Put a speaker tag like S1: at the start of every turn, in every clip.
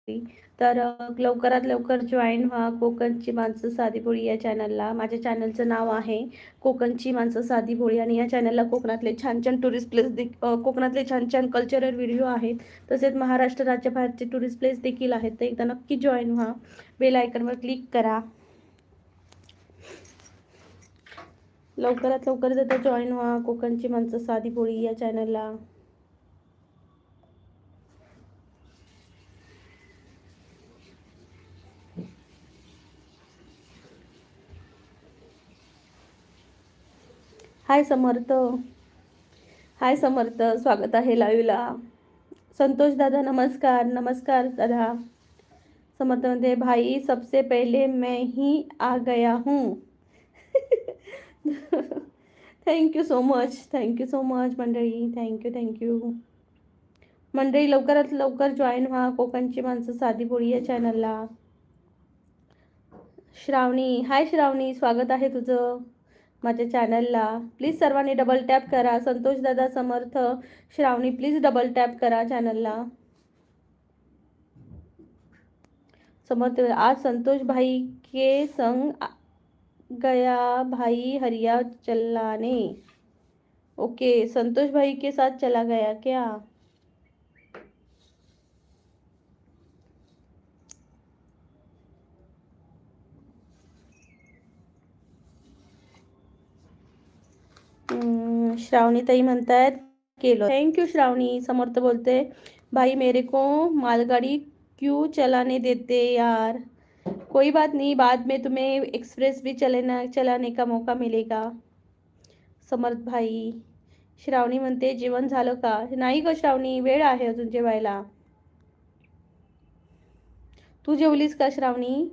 S1: तर लवकरात लवकर जॉईन व्हा कोकणची माणसं साधी भोळी या चॅनलला. माझ्या चॅनलचं नाव आहे कोकणची माणसं साधी भोळी आणि या चॅनलला कोकणातले छान छान टुरिस्ट प्लेस कोकणातले छान छान कल्चरल व्हिडिओ आहेत. तसेच महाराष्ट्र राज्याबाहेरचे टुरिस्ट प्लेस देखील आहेत. तर एकदा नक्की जॉईन व्हा. बेल आयकॉनवर क्लिक करा. लवकरात लवकर जर जॉईन व्हा कोकणची माणसं साधी भोळी या चॅनलला. हाय समर्थ. हाय समर्थ, स्वागत आहे लाईव्हला. संतोष दादा नमस्कार. नमस्कार दादा. समर्थ म्हणते भाई सबसे पहले मैं ही आ गया हूँ. Thank you so much. Thank you so much मंडळी. थँक्यू. मंडळी लवकरात लवकर जॉईन व्हा कोकणची माणसं साधी भोळी या चॅनलला. श्रावणी, हाय श्रावणी, स्वागत आहे तुझं माझ्या चॅनलला. प्लीज सर्वांनी डबल टॅप करा. संतोष दादा, समर्थ, श्रावणी प्लीज डबल टॅप करा चॅनलला. समर्थ आज संतोष भाई के संग गया भाई हरिया चलाने. ओके, संतोष भाई के साथ चला गया क्या? श्रावणी ताई म्हणतायत केलं. थँक्यू श्रावणी. समर्थ बोलते भाई मेरे को मालगाड़ी क्यों चलाने देते यार. कोई बात नहीं, बाद में तुम्हें एक्सप्रेस भी चलाने का मौका मिलेगा. समर्थ भाई. श्रावणी म्हणते जेवण झालं का? नाही ग श्रावणी, वेळ आहे अजून जेवायला. तू जेवलीस का श्रावणी?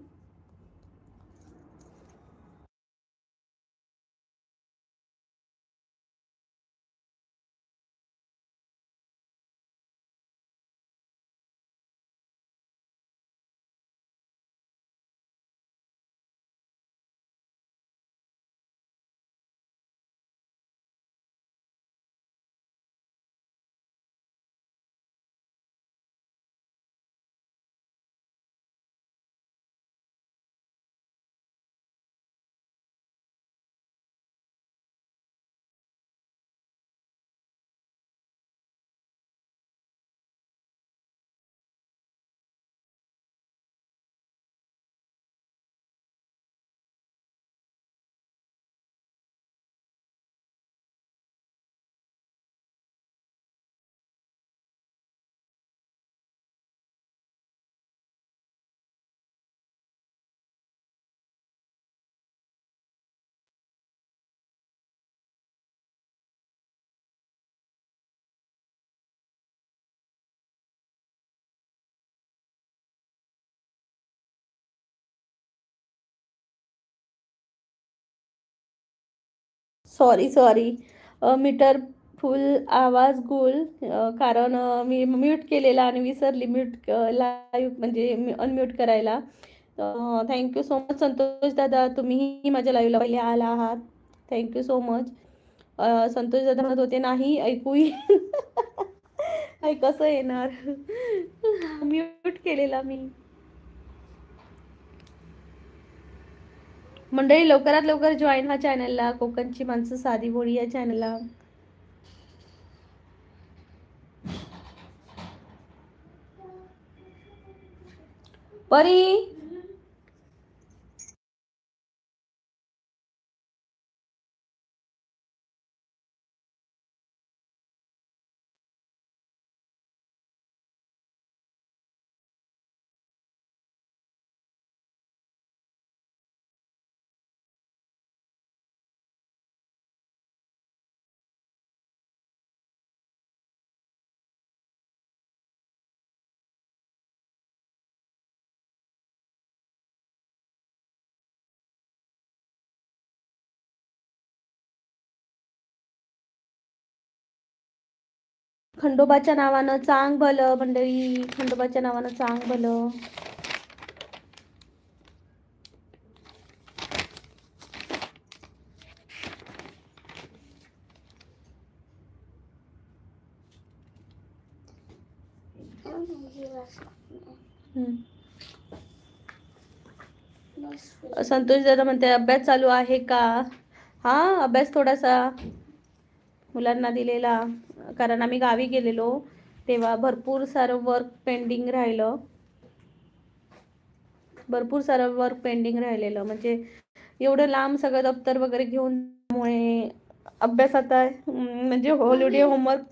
S1: सॉरी. मीटर फुल आवाज गुल. कारण मी म्यूट केलेला आणि विसरली म्यूट लाईव्ह म्हणजे अनम्यूट करायला. थँक्यू सो मच संतोष दादा, तुम्हीही माझ्या लाईव्हला पहिले आला आहात. Thank you so much. संतोष दादा म्हणत होते नाही ऐकू कसं येणार. म्यूट केलेला मी. मंडळी लवकरात लवकर जॉईन व्हा चॅनलला कोकणची माणसं साधी भोळी या चॅनलला. परी. खंडोबाच्या नावानं चांग भलं मंडळी. खंडोबाच्या नावानं चांग भलं. संतोष दादा म्हणते अभ्यास चालू आहे का? हा, अभ्यास थोडासा मुलांना दिलेला, कारण आम्ही गावी गेलेलो तेव्हा भरपूर सारं वर्क पेंडिंग राहिलं. भरपूर सारं वर्क पेंडिंग राहिलेलं, म्हणजे एवढं लांब सगळं दप्तर वगैरे घेऊन मुळे अभ्यास आता म्हणजे हॉलिडे होमवर्क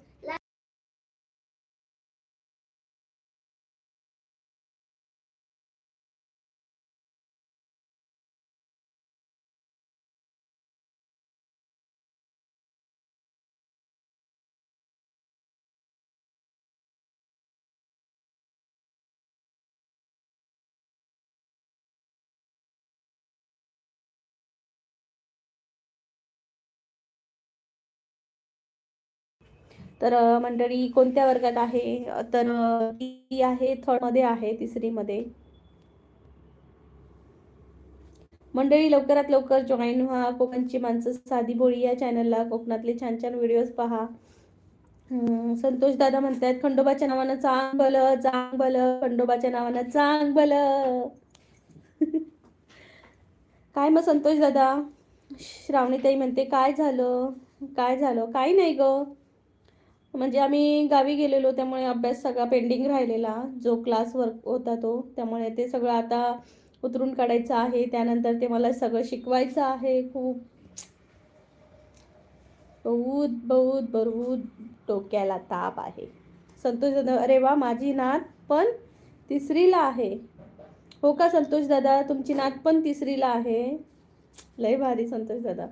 S1: तर मंडळी कोणत्या वर्गात आहे? तर ती आहे थर्ड मध्ये आहे, तिसरी मध्ये. मंडळी लवकरात लवकर जॉईन व्हा. कोकणची माणसं साधी भोळी या चॅनलला. कोकणातले छान छान व्हिडिओज पहा. संतोष दादा म्हणतात खंडोबाच्या नावानं चांग भलं चांग भलं, खंडोबाच्या नावानं चांग भलं. काय मग संतोष दादा? श्रावणीताई म्हणते काय झालं, काय झालं? काही नाही ग, म्हणजे आम्ही गावी गेलेलो त्यामुळे अभ्यास सगळा पेंडिंग राहिलेला, जो क्लास वर्क होता तो, त्यामुळे ते सगळं आता उतरून काढायचं आहे. त्यानंतर ते मला सगळं शिकवायचं आहे. खूप बहुत बहुत बहुत डोक्याला ताप आहे. संतोष दादा अरे वा, माझी नात पण तिसरीला आहे. हो का संतोष दादा, तुमची नात पण तिसरीला आहे? लय भारी संतोष दादा.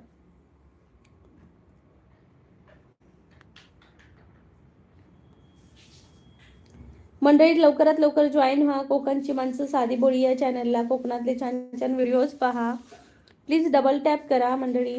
S1: मंडळी लवकरात लवकर जॉईन व्हा. कोकणची माणसं साधी बोळी या चॅनलला. कोकणातले छान छान व्हिडिओज पहा. प्लीज डबल टॅप करा मंडळी.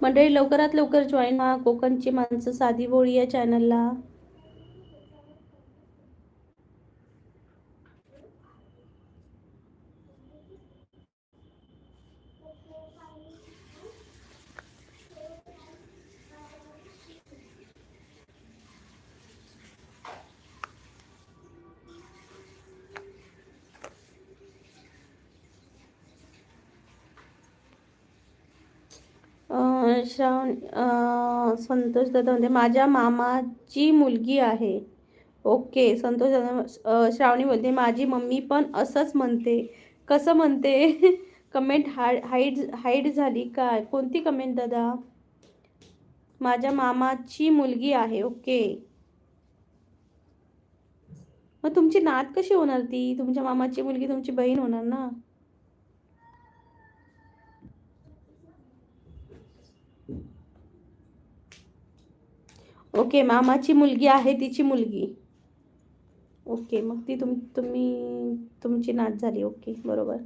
S1: मंडळी लवकरात लवकर जॉईन व्हा. कोकणची माणसं साधी भोळी या चॅनलला. श्रावण संतोष दादा म्हणजे माझ्या मामाची मुलगी आहे. ओके संतोष दादा. श्रावणी बोलते माझी मम्मी पण असंच म्हणते. कसं म्हणते? कमेंट हाईड झाली काय? कोणती कमेंट दादा? माझ्या मामाची मुलगी आहे. ओके, मग तुमची नात कशी होणार? ती तुमच्या मामाची मुलगी तुमची बहीण होणार ना. ओके, मामाची मुलगी आहे तिची मुलगी. ओके, मग ती तुमची नात झाली. ओके बरोबर.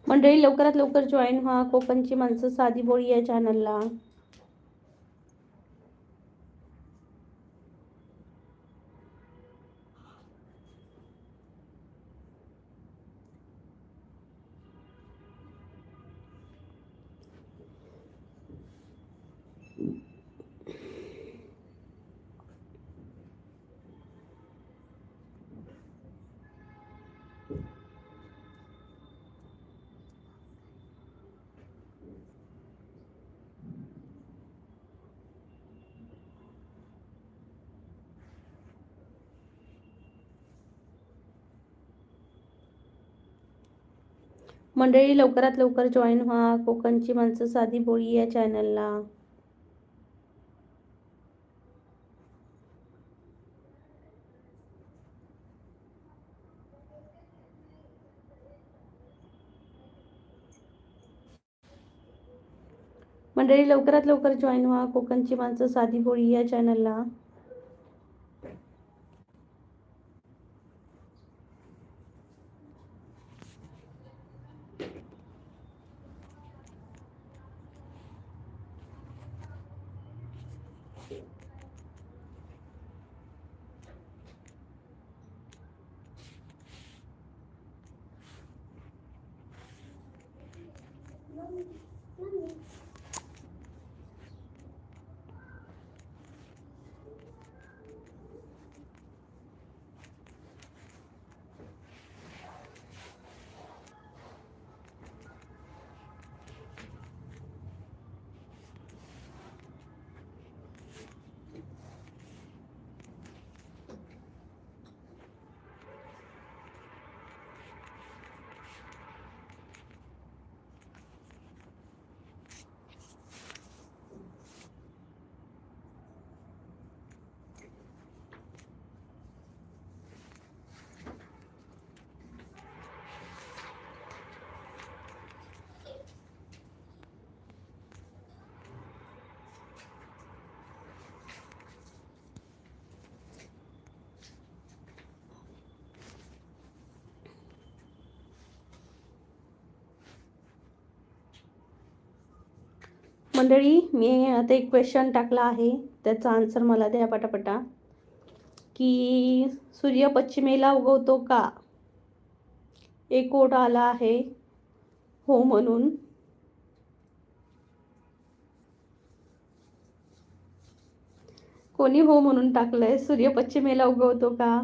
S1: मंडळी लवकरात लवकर जॉईन व्हा. कोकणची माणसं साधी बोळी या चॅनलला. मंडळी लवकरात लवकर जॉईन व्हा कोकणची माणसं साधी बोळी या चॅनलला. मंडळी लवकरात लवकर जॉईन व्हा कोकणची माणसं साधी बोळी या चॅनलला. मंडळी मी आता एक क्वेश्चन टाकला आहे त्याचा आन्सर मला द्या पटापटा की सूर्य पश्चिमेला उगवतो का. एक वोट आला आहे हो म्हणून. कोणी हो म्हणून टाकलंय सूर्य पश्चिमेला उगवतो का.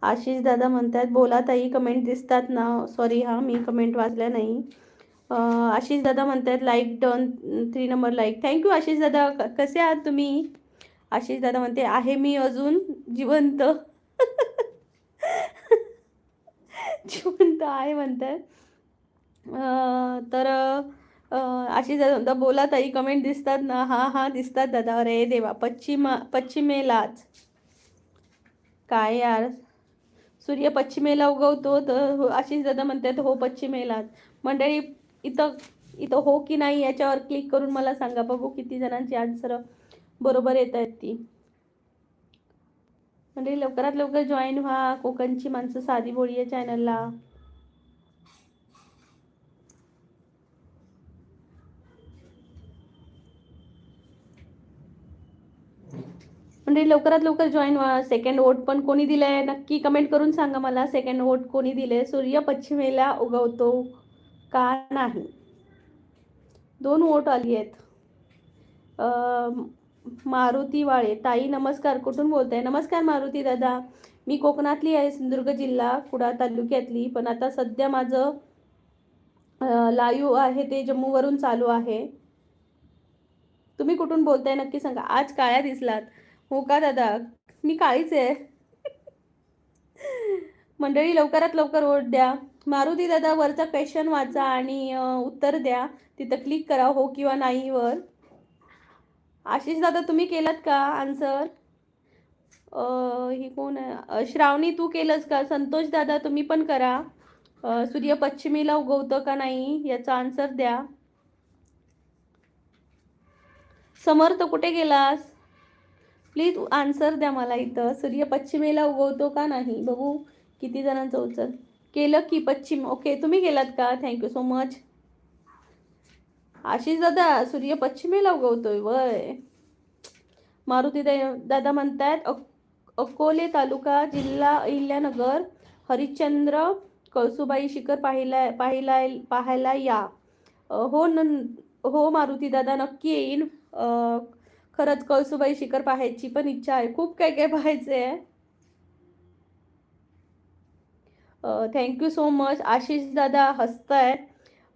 S1: आशिष दादा म्हणतात बोला ताई कमेंट दिसतात ना. सॉरी हां मी कमेंट वाचल्या नाही. आशिष दादा म्हणतात like done 3 number like. Thank you Ashish दादा. कसे आहात तुम्ही. आशिष दादा म्हणते आहे मी अजून जिवंत. जिवंत आहे म्हणतात. तर आशिष दादा बोला ताई कमेंट दिसतात ना. हां हां दिसतात दादा. अरे देवा पश्चिमेलाच काय यार. सूर्य पश्चिमेला उगवतो तर आशिष दादा म्हणतात हो पश्चिमेलाच. मंडळी इथं इथं हो की नाही याच्यावर क्लिक करून मला सांगा बघू किती जणांची आन्सर बरोबर येत आहेत ती. मंडळी लवकरात लवकर जॉईन व्हा कोकणची माणसं साधी बोळी या चॅनलला. म्हणजे लवकरात लवकर जॉईन व्हा. सेकंड वोट पण कोणी दिलंय नक्की कमेंट करून सांगा मला. सेकंड वोट कोणी दिले. सूर्य पश्चिमेला उगवतो का नाही. 2 वोट आली आहेत. मारुती वाळे ताई नमस्कार. कुठून बोलताय. नमस्कार मारुती दादा. मी कोकणातली आहे सिंधुदुर्ग जिल्हा कुडाळ तालुक्यातली. पण आता सध्या माझं लाईव्ह आहे ते जम्मूवरून चालू आहे. तुम्ही कुठून बोलताय नक्की सांगा. आज काळ्या दिसलात. हो का दादा मी काळीच आहे. मंडळी लवकरात लवकर वोट द्या. मारुती दादा वरचा क्वेश्चन वाचा आणि उत्तर द्या. तिथं क्लिक करा हो किंवा नाही वर. आशिष दादा तुम्ही केलात का आन्सर. ही कोण आहे. श्रावणी तू केलंस का. संतोष दादा तुम्ही पण करा. सूर्य पश्चिमेला उगवतं का नाही याचा आन्सर द्या. समर्थ कुठे गेलास. प्लीज आन्सर द्या मला. इथं सूर्य पश्चिमेला उगवतो का नाही बघू किती जणांचं उचल केलं की पश्चिम. ओके तुम्ही गेलात का. Thank you so much. आशिष दादा सूर्य पश्चिमेला उगवतोय वय. मारुती दादा म्हणतात अकोले तालुका जिल्हा अहिल्यानगर हरिश्चंद्र कळसुबाई शिखर पाहायला या. हो मारुती दादा, नक्की येईन. खरंच कळसुबाई शिखर पाहायची पण इच्छा आहे. खूप काय काय पाहायचं आहे. Thank you so much. आशिष दादा हसताय.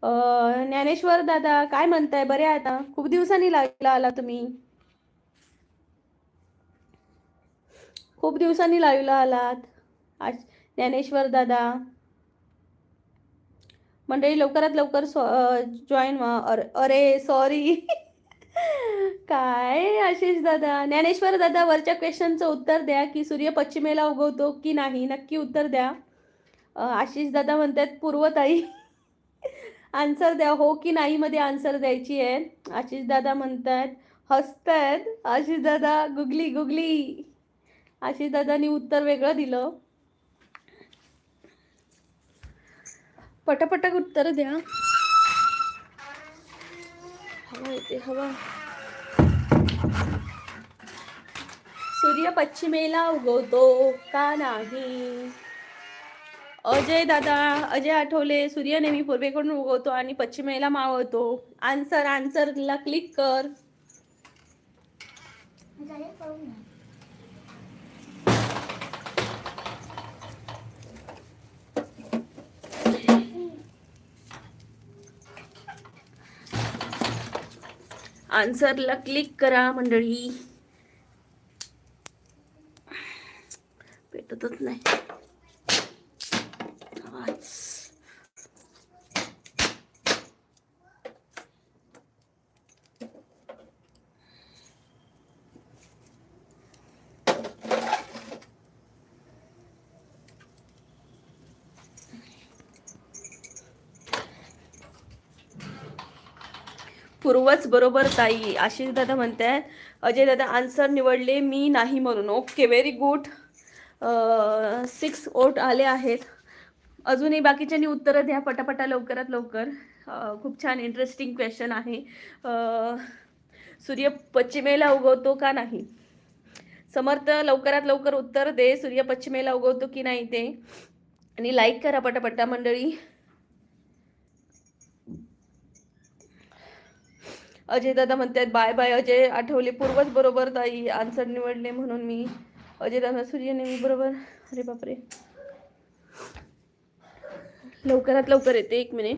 S1: ज्ञानेश्वर दादा काय म्हणताय, बरे आहे आता? खूप दिवसांनी लाईव्हला आला तुम्ही. खूप दिवसांनी लाईव्हला आलात ज्ञानेश्वर दादा. मंडळी लवकरात लवकर जॉईन व्हा. अरे सॉरी. काय आशिष दादा, ज्ञानेश्वर दादा वरच्या क्वेश्चनचं उत्तर द्या की सूर्य पश्चिमेला उगवतो की नाही, नक्की उत्तर द्या. आशिष दादा म्हणतात पूर्वताई. आन्सर द्या, हो की नाही मध्ये आन्सर द्यायची आहे. आशिष दादा म्हणतात, हसतायत आशिष दादा. Googly googly. आशिष दादानी उत्तर वेगळं दिलं. पटापट उत्तर द्या. हवा येते हवा. सूर्य पश्चिमेला उगवतो का नाही? अजय दादा, अजय आठवले, सूर्य नेहमी पूर्वेकडून उगवतो आणि पश्चिमेला मावळतो. आन्सरला क्लिक कर. आन्सरला क्लिक करा मंडळी. पेटतच नाही. पूर्वच बरोबर ताई. आशिष दादा म्हणतात, अजय दादा आन्सर निवडले मी नाही म्हणून. Okay, very good. 6 वोट आले आहेत. अजूनही बाकीच्यांनी उत्तरं द्या पटापटा लवकरात लवकर. खूप छान इंटरेस्टिंग क्वेश्चन आहे. सूर्य पश्चिमेला उगवतो का नाही? समर्थ लवकरात लवकर उत्तर दे, सूर्य पश्चिमेला उगवतो की नाही ते. आणि लाईक करा पटापटा मंडळी. अजय दादा म्हणतात बाय बाय. अजय आठवले, पूर्वच बरोबर ताई, आन्सर निवडले म्हणून मी. अजय दादा, सूर्य नेहमी बरोबर. अरे बापरे, लवकरात लवकर येते, 1 मिनिट.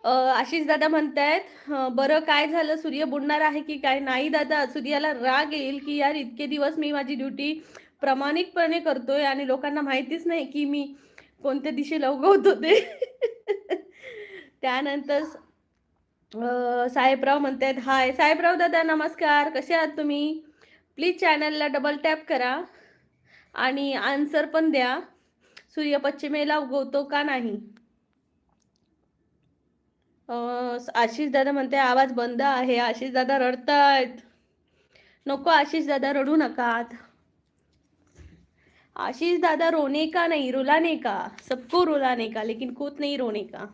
S1: आशिष दादा म्हणतायत, बरं काय झालं, सूर्य बुडणार आहे की काय? नाही दादा, सूर्याला राग येईल की यार इतके दिवस मी माझी ड्युटी प्रामाणिकपणे करतोय आणि लोकांना माहितीच नाही की मी कोणत्या दिशेला उगवतो ते. त्यानंतर साहेबराव म्हणतात हाय. साहेबराव दादा नमस्कार, कसे आहात तुम्ही? प्लीज चॅनलला डबल टॅप करा आणि आन्सर पण द्या. सूर्य पश्चिमेला उगवतो का नाही? आशिष दादा म्हणते आवाज बंद आहे. आशिष दादा रडतायत. नको आशिष दादा, रडू नका. आशीष दादा रोने का नहीं, रुलाने का, सबको रुलाने का, लेकिन खुद नहीं रोने का.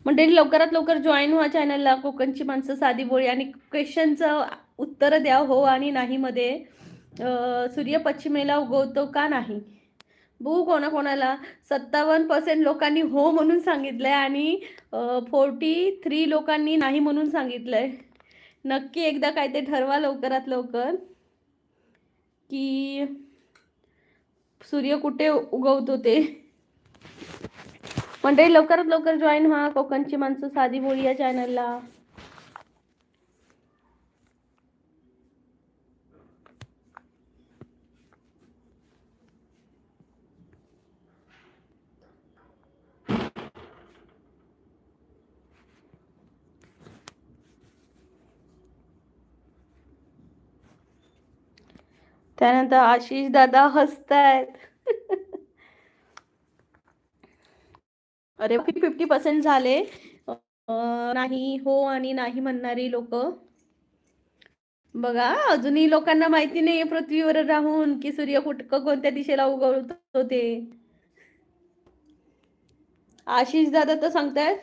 S1: मंडळी लवकरात लवकर जॉईन व्हा चॅनलला. कोकणची माणसं साधी बोली आणि क्वेश्चनचं उत्तर द्या हो आणि नाही मध्ये. सूर्य पश्चिमेला उगवतो का नाही? बघू कोणाकोणाला. 57% लोकांनी हो म्हणून सांगितलंय आणि 43 लोकांनी नाही म्हणून सांगितलंय. नक्की एकदा काय ते ठरवा लवकरात लवकर की सूर्य कुठे उगवतो ते. मंडळी लवकरात लवकर जॉईन व्हा कोकणची माणसं साधी बोली या चॅनलला. त्यानंतर आशिष दादा हसतायत. अरे 50% झाले नाही हो आणि नाही म्हणणारी लोक. बघा अजूनही लोकांना माहिती नाहीये पृथ्वीवर राहून की सूर्य कोणत्या दिशेला उगवतो ते. आशिष दादा तर सांगतायत,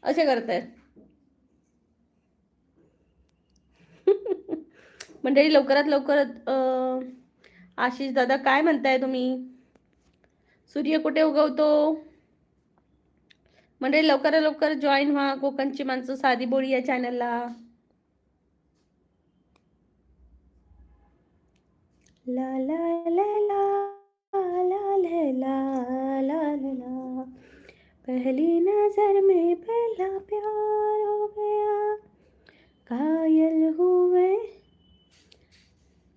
S1: असे करतायत. मंडळी लवकरात लवकर आशिष दादा काय म्हणताय तुम्ही? सूर्य कुठे उगवतो? मंडळी लवकरात लवकर जॉईन व्हा कोकणची माणसं साधी बोली या चॅनलला. ला ला ला ला ला ला ला ला ला, पहली नजर में पहला प्यार हो गया, कायल हुए.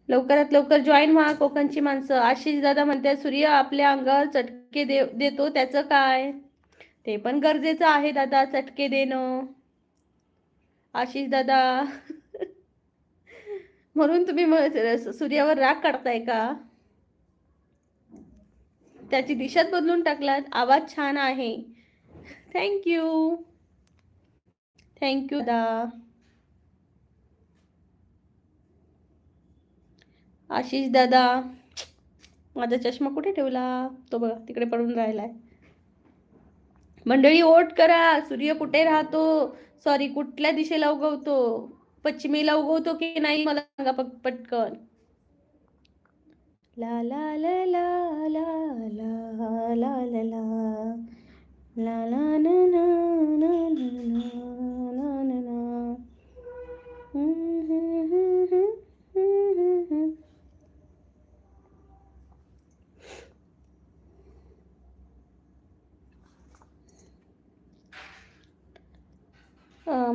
S1: लवकरात लवकर जॉईन व्हा कोकणची माणसं. आशिष दादा म्हणतात सूर्य आपल्या अंगावर चटके देतो त्याचं काय? ते पण गरजेचं आहे दादा, चटके देणं. आशिष दादा म्हणून तुम्ही सूर्यावर राग काढताय का? त्याची दिशाच बदलून टाकलात. आवाज छान आहे. थँक्यू थँक्यू दादा. आशिष दादा माझा चष्मा कुठे ठेवला? तो बघा तिकडे पडून राहिलाय. मंडळी वोट करा. सूर्य कुठे राहतो, सॉरी कुठल्या दिशेला उगवतो? पश्चिमेला उगवतो की नाही मला सांगा पटकन. ला ला ला ला ला ला ला ला ला ला ना ना ना ना ना ना.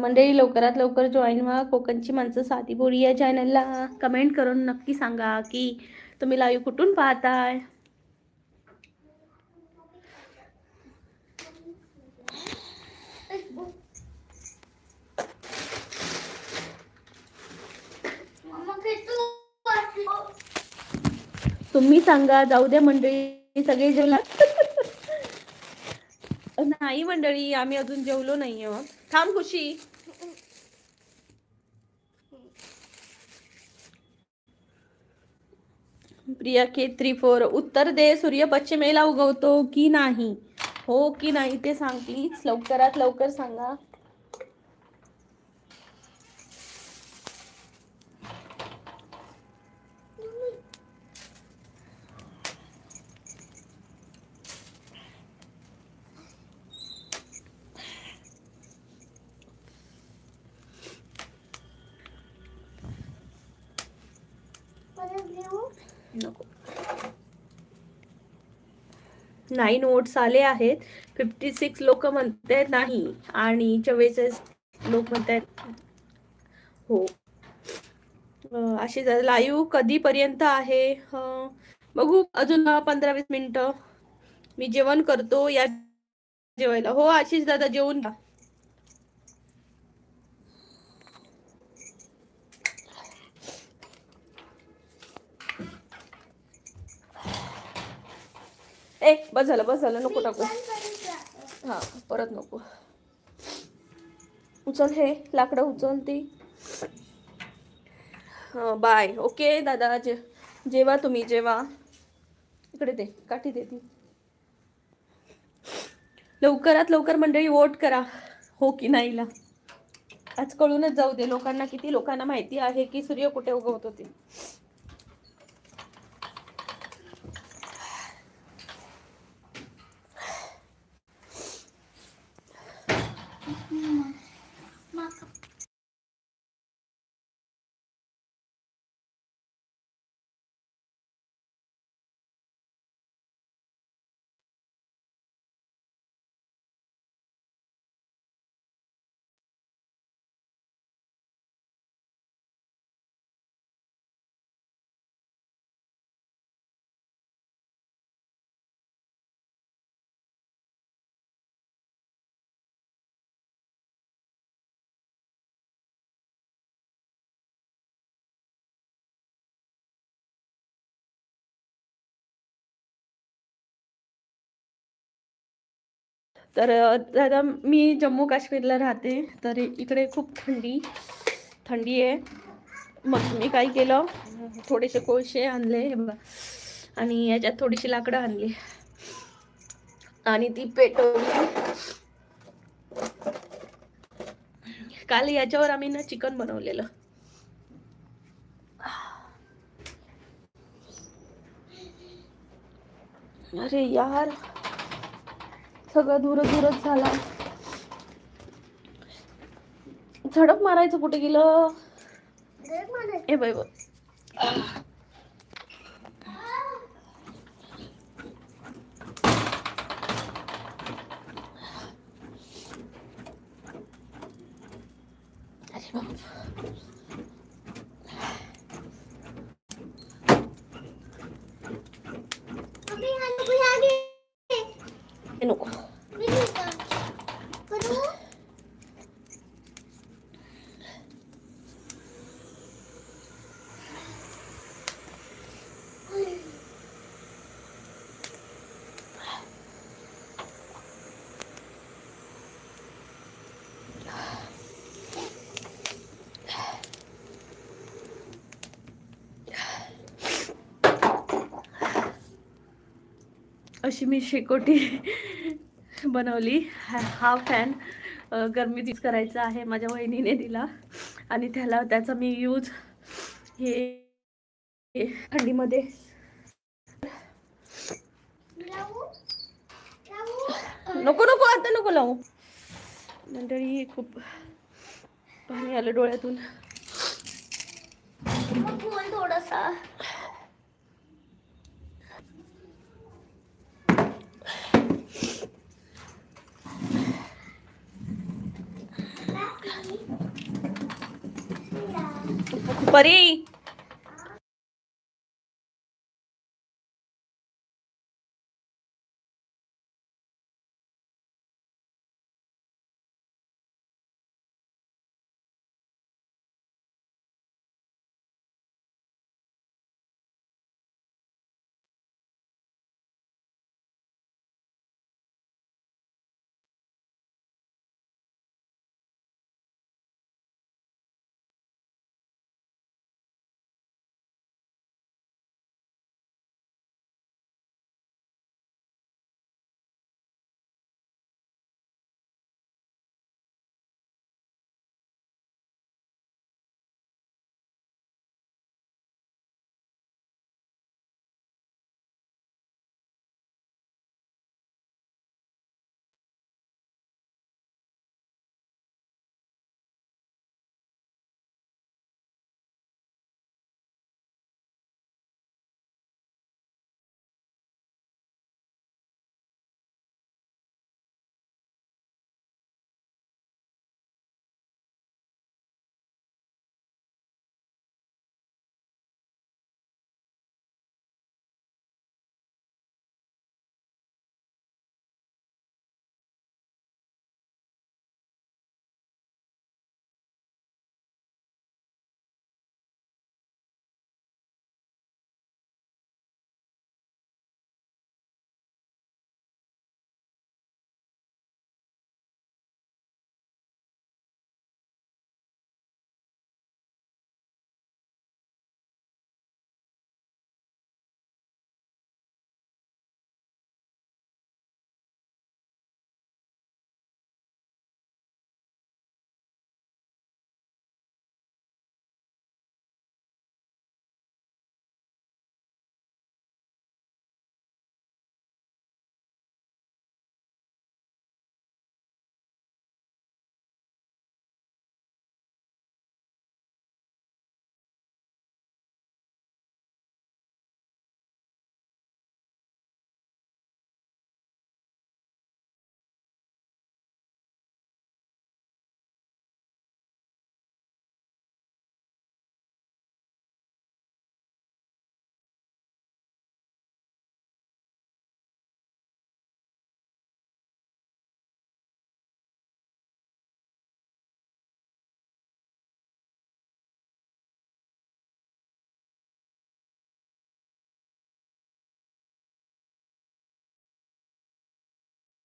S1: मंडळी लवकरात लवकर जॉईन व्हा कोकणची माणसं साधी बोली या चॅनलला. कमेंट करून नक्की सांगा की तुम्ही लाईव्ह कुठून पाहताय. तुम्ही सांगा. जाऊ द्या मंडळी, सगळे जेवला? नाही मंडळी आम्ही अजून जेवलो नाही आहोत. थांब खुशी. प्रिया के 34 उत्तर दे. सूर्य पश्चिमेला उगवतो की नाही? हो की नाही ते सांग प्लीज. लवकरात लवकर सांगा. नको. 9 नोट्स आले आहेत. 56 लोक म्हणतात नाही आणि 44 लोक म्हणतात हो. अशी लाईव्ह कधीपर्यंत आहे? बघू अजून 15-20 मिनिटं. मी जेवण करतो, या जेवायला. हो आशिष दादा, जेवून घ्या. बस झालं, बस झालं, नको टाकू. हा, परत नको. उचल, हे लाकडं उचल ती. बाय. ओके दादा, जेवा तुम्ही, जेवा. इकडे दे, काठी दे ती. लवकरात लवकर मंडळी वोट करा, हो की नाहीला. आज कळूनच जाऊ दे लोकांना, किती लोकांना माहिती आहे की सूर्य कुठे उगवत होते. तर दादा, मी जम्मू काश्मीरला राहते, तर इकडे खूप थंडी आहे. मग मी काय केलं, थोडेसे कोळसे आणले आणि याच्यात थोडीशी लाकडं आणली आणि ती पेटवली. काल याच्यावर आम्ही ना चिकन बनवलेलं. अरे यार, सगळं दूरच झाला. झडप मारायचं कुठे गेलं? ए बाई बा. अरे बाबा, नको. अशी मी शेकोटी बनवली. हा फॅन गरमी तीच करायचा आहे, माझ्या वहिनीने दिला आणि त्याचा मी यूज हे थंडीमध्ये. नको नको, आता नको लावू. मंडळी, खूप पाणी आलं डोळ्यातून. थोडासा परी.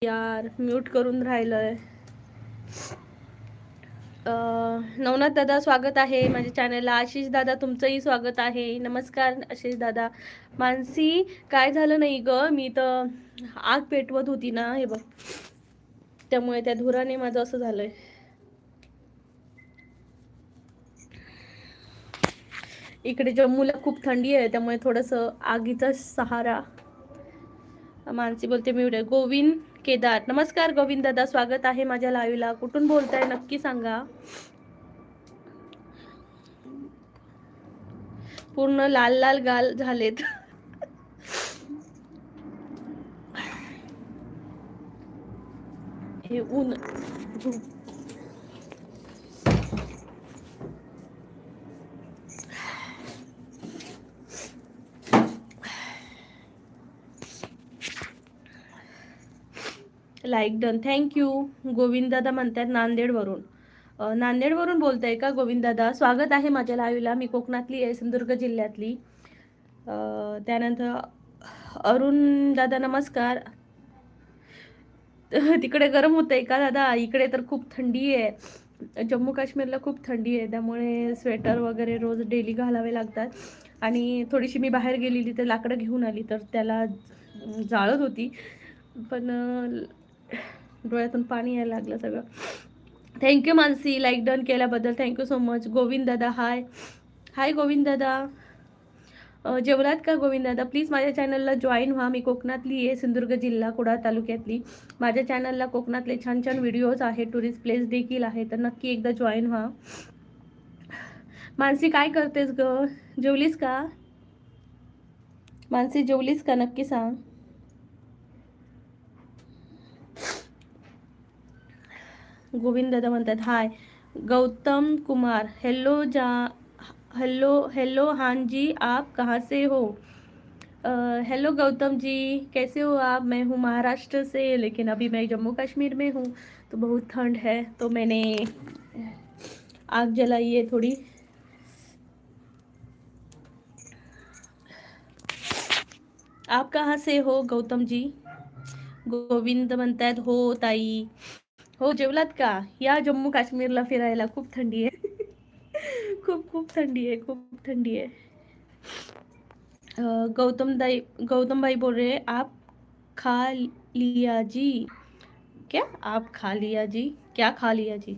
S1: यार म्यूट करून राहिलंय. नवनाथ दादा स्वागत आहे माझ्या चॅनलला. आशिष दादा तुमचंही स्वागत आहे. नमस्कार आशिष दादा. मानसी काय झालं नाही ग, मी तर आग पेटवत होती ना, हे बघ, त्यामुळे त्या धुराने माझं असं झालंय. इकडे जम्मूला खूप थंडी आहे, त्यामुळे थोडंसं आगीचा सहारा. मानसी बोलते मी उद्या. गोविंद केदार नमस्कार गोविंद दादा स्वागत आहे माझ्या लाईव्हला. कुठून बोलताय नक्की सांगा. पूर्ण लाल लाल गाल झालेत. हे ऊन लाईक डन थँक्यू. गोविंद दादा म्हणतात नांदेडवरून. नांदेडवरून बोलताय का गोविंद दादा? स्वागत आहे माझ्या लाईव्हला. मी कोकणातली आहे, सिंधुदुर्ग जिल्ह्यातली. त्यानंतर अरुण दादा नमस्कार. तिकडे गरम होतंय का दादा? इकडे तर खूप थंडी आहे. जम्मू काश्मीरला खूप थंडी आहे, त्यामुळे स्वेटर वगैरे रोज डेली घालावे लागतात. आणि थोडीशी मी बाहेर गेलेली तर लाकडं घेऊन आली, तर त्याला जाळत होती, पण डोळ्यातून पाणी यायला लागलं सगळं. थँक्यू मानसी लाईक डन केल्याबद्दल. Thank you so much. गोविंद दादा हाय. हाय गोविंद दादा. जेवलात का गोविंद दादा? प्लीज माझ्या चॅनलला जॉईन व्हा. मी कोकणातली आहे, सिंधुदुर्ग जिल्हा कुडाळ तालुक्यातली. माझ्या चॅनलला कोकणातले छान छान व्हिडिओज आहेत, टुरिस्ट प्लेस देखील आहे, तर नक्की एकदा जॉईन व्हा. मानसी काय करतेस ग? जेवलीस का मानसी? जेवलीस का नक्की सांग. गोविंद दादा म्हणतात हाय. गौतम कुमार हेलो हेलो हाँ जी आप कहाँ से हो? हेलो गौतम जी कैसे हो आप? मैं हूँ महाराष्ट्र से, लेकिन अभी मैं जम्मू कश्मीर में हूँ, तो बहुत ठंड है, तो मैंने आग जलाई है थोड़ी. आप कहाँ से हो गौतम जी? गोविंद म्हणतात हो ताई. हो जेवलात का? या जम्मू काश्मीरला फिरायला. खूप थंडी आहे. खूप खूप थंडी आहे, खूप थंडी आहे. गौतम भाई बोल रहे हैं आप खा लिया जी. क्या आप खा लिया जी? क्या खा लिया जी?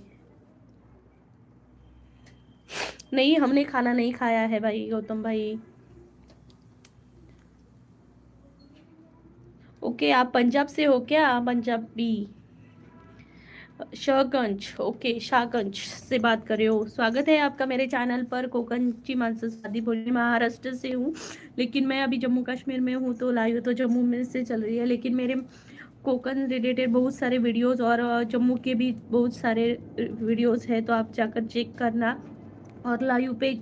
S1: नहीं हमने खाना नहीं खाया है भाई गौतम भाई. ओके आप पंजाब से हो क्या? पंजाबी. शाहगंज. ओके शाहगंज से बात कर रहे हो. स्वागत है आपका मेरे चैनल पर. कोकण की मानसी शादी बोली. महाराष्ट्र से हूँ, लेकिन मैं अभी जम्मू कश्मीर में हूँ, तो लाइव तो जम्मू में से चल रही है, लेकिन मेरे कोकण रिलेटेड बहुत सारे वीडियोस और जम्मू के भी बहुत सारे वीडियोस है, तो आप जाकर चेक करना. और लाइव पे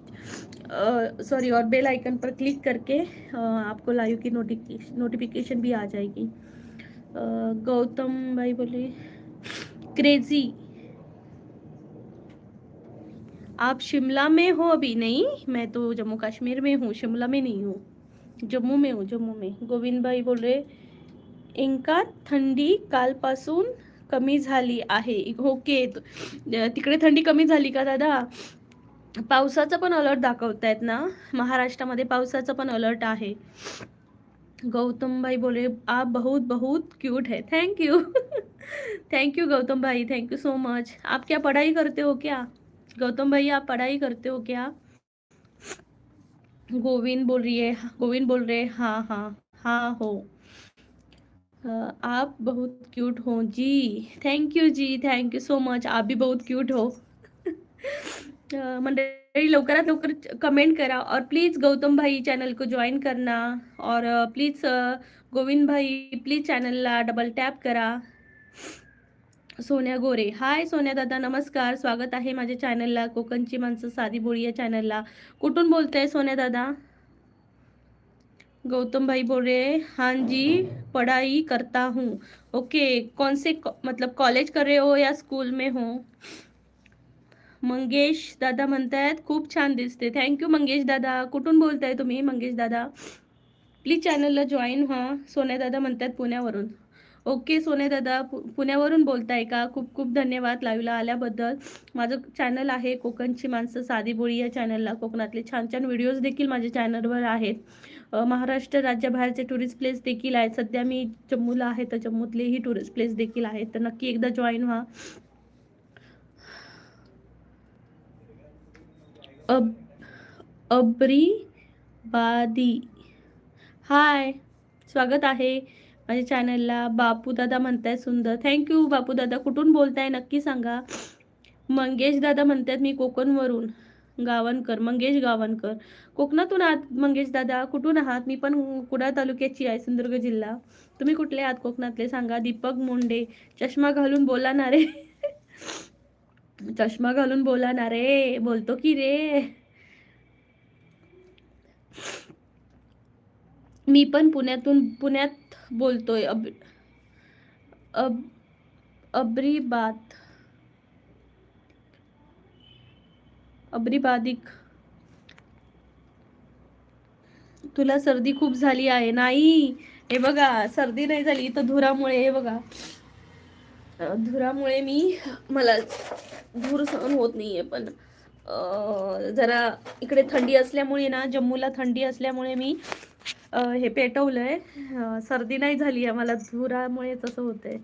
S1: सॉरी और बेल आइकन पर क्लिक करके आपको लाइव की नोटिफिकेशन भी आ जाएगी. गौतम भाई बोले क्रेजी आप शिमला में हो अभी? नहीं मैं तो जम्मू कश्मीर में हूँ, शिमला में नहीं हूँ, जम्मू में हूँ, जम्मू में. गोविंद भाई बोल रहे इंका थंडी कालपासून कमी झाली आहे. ओके तिकडे थंडी कमी झाली का दादा? पावसाचा पण अलर्ट दाखवतायत ना, महाराष्ट्रामध्ये पावसाचा पण अलर्ट आहे. गौतम भाई बोले आप बहुत बहुत क्यूट है. Thank you. Thank you Gautam भाई, थैंक यू सो मच. आप क्या पढ़ाई करते हो क्या गौतम भाई? आप पढ़ाई करते हो क्या? गोविंद बोल रहे हाँ हाँ हाँ हो. आप बहुत क्यूट हो जी. थैंक यू जी, थैंक यू सो मच. आप भी बहुत क्यूट हो. मंडळी लवकरात लवकर कमेंट करा और प्लीज गौतम भाई चॅनल को जॉईन करना. और प्लीज गोविंद भाई प्लीज चॅनलला डबल टॅप करा. सोन्या गोरे हाय. सोन्या दादा नमस्कार. स्वागत आहे माझ्या चॅनलला, कोकणची माणसं साधी बोळी या चॅनलला. कुठून बोलताय सोन्या दादा? गौतम भाई बोल रहे हाँ जी पढ़ाई करता हूँ. ओके कौन से मतलब कॉलेज कर रहे हो या स्कूल में हो? मंगेश दादा म्हणतायत खूप छान दिसते. थँक्यू मंगेश दादा. कुठून बोलताय तुम्ही मंगेश दादा? प्लीज चॅनलला जॉईन व्हा. सोन्या दादा म्हणतात पुण्यावरून. ओके सोने दादा, पुण्यावरून बोलताय का? खूप खूप धन्यवाद लाईव्हला आल्याबद्दल. माझं चॅनल आहे कोकणची माणसं साधी बोळी. या चॅनलला कोकणातले छान छान व्हिडिओज देखील माझ्या चॅनलवर आहेत. महाराष्ट्र राज्याबाहेरचे टुरिस्ट प्लेस देखील आहेत. सध्या मी जम्मूला आहे, तर जम्मूतलेही टुरिस्ट प्लेस देखील आहेत, तर नक्की एकदा जॉईन व्हा. अब अब्रीबादी, हाय, स्वागत आहे माझ्या चॅनलला. बापू दादा म्हणताय सुंदर, थँक्यू बापू दादा. कुठून बोलताय नक्की सांगा. मंगेश दादा म्हणतात मी कोकणवरून, गावणकर, मंगेश गावणकर. कोकणातून आहात मंगेश दादा? कुठून आहात? मी पण कुडाळ तालुक्याची आहे, सिंधुदुर्ग जिल्हा. तुम्ही कुठले आहात कोकणातले सांगा. दीपक मुंडे, चष्मा घालून बोला ना रे. चष्मा घालून बोला ना रे, बोलतो की रे. मी पण पुण्यात बोलतोय. अब अब्रीबाद अब्रीबादिक. तुला सर्दी खूप झाली आहे? नाही, हे बघा, सर्दी नाही झाली तर धुरामुळे. हे बघा, धुरामुळे मला धूर सहन होत नाहीये. पण जरा इकडे थंडी असल्यामुळे ना, जम्मूला थंडी असल्यामुळे मी हे पेटवलंय. सर्दी नाही झाली आहे मला, धुरामुळेच असं होतंय.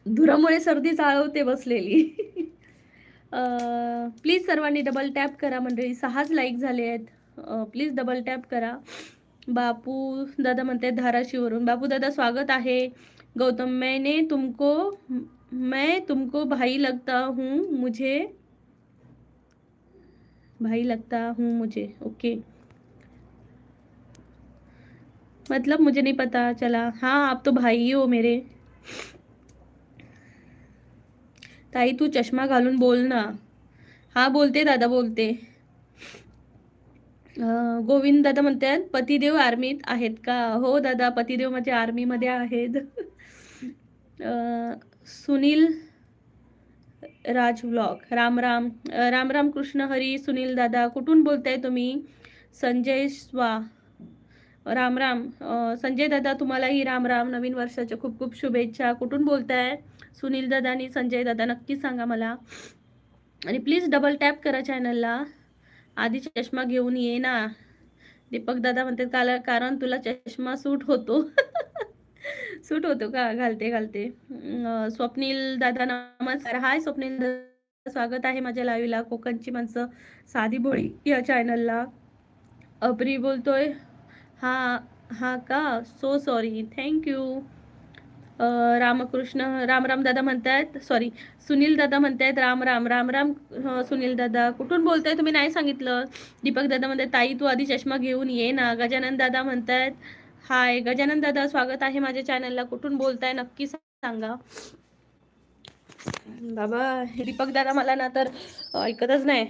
S1: धुरामुळे सर्दी चाळवते बसलेली. प्लीज सर्वांनी डबल टॅप करा मंडळी. 6च लाईक झाले आहेत. प्लीज डबल टॅप करा. बापू दादा म्हणते धाराशिवरून. बापू दादा स्वागत आहे. गौतम, मैं तुमको भाई लगता हूँ, मुझे ओके, मतलब मुझे नहीं पता चला. हाँ, आप तो भाई ही हो मेरे. ताई तू चष्मा घालून बोल ना. हा बोलते दादा, बोलते. गोविंद दादा म्हणतात पतिदेव आर्मीत आहेत का? हो दादा, पतिदेव माझे आर्मीमध्ये आहेत. सुनील राज व्लॉग, राम राम. राम राम कृष्ण हरी. सुनील दादा कुठून बोलताय तुम्ही? संजय स्वा, राम राम. संजय दादा तुम्हालाही राम राम. नवीन वर्षाच्या खूप खूप शुभेच्छा. कुठून बोलताय सुनील दादा आणि संजय दादा? नक्की सांगा मला. आणि प्लीज डबल टॅप करा चॅनलला. आधी चष्मा घेऊन ये ना. दीपक दादा म्हणतात कारण तुला चष्मा सूट होतो. सूट होतो का? घालते घालते. स्वप्नील दादा नमस्कार. हाय स्वप्नील दादा, स्वागत आहे माझ्या लाईव्हला कोकणची माणसं साधी भोळी या चॅनलला. अब्री बोलतोय. हा हा का? So sorry, thank you. Ramakrishna, Ram Ram दादा म्हणतायत. सॉरी, सुनील दादा म्हणतायत राम राम. राम राम. सुनील दादा कुठून बोलताय तुम्ही? नाही सांगितलं. दीपक दादा म्हणतात ताई तू आधी चष्मा घेऊन ये ना. गजानन दादा म्हणतायत हाय. गजानन दादा स्वागत आहे माझ्या चॅनलला. कुठून बोलताय नक्की सांगा. बाबा, दीपक दादा मला ना तर ऐकतच नाही.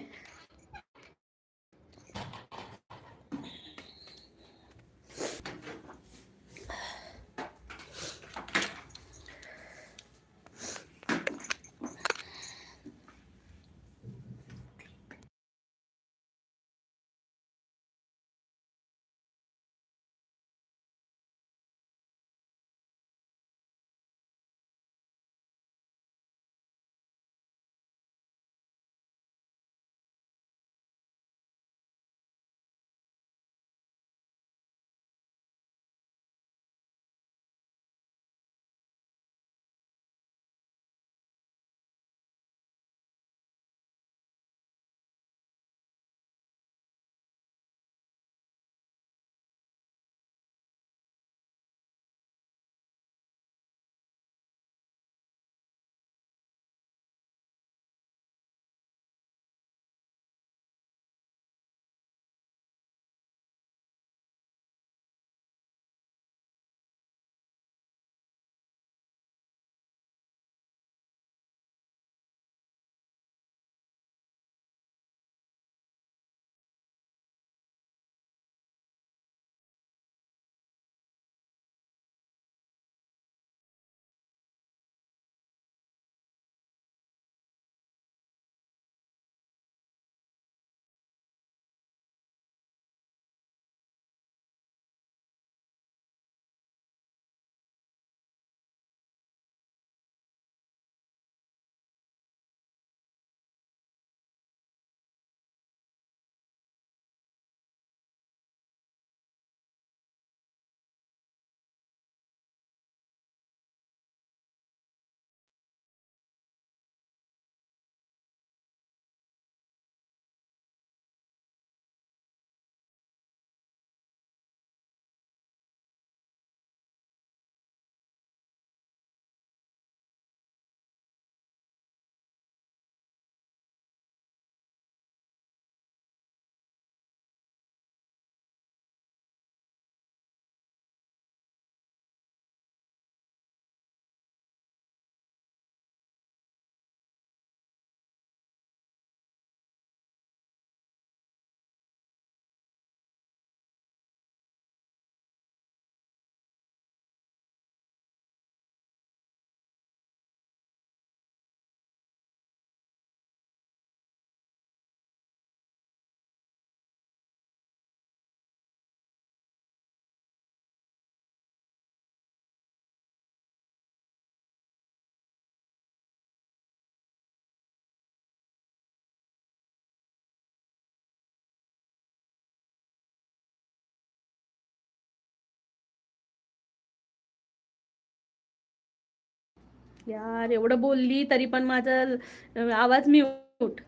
S1: यार एवढं बोलली तरी पण माझा आवाज म्यूट.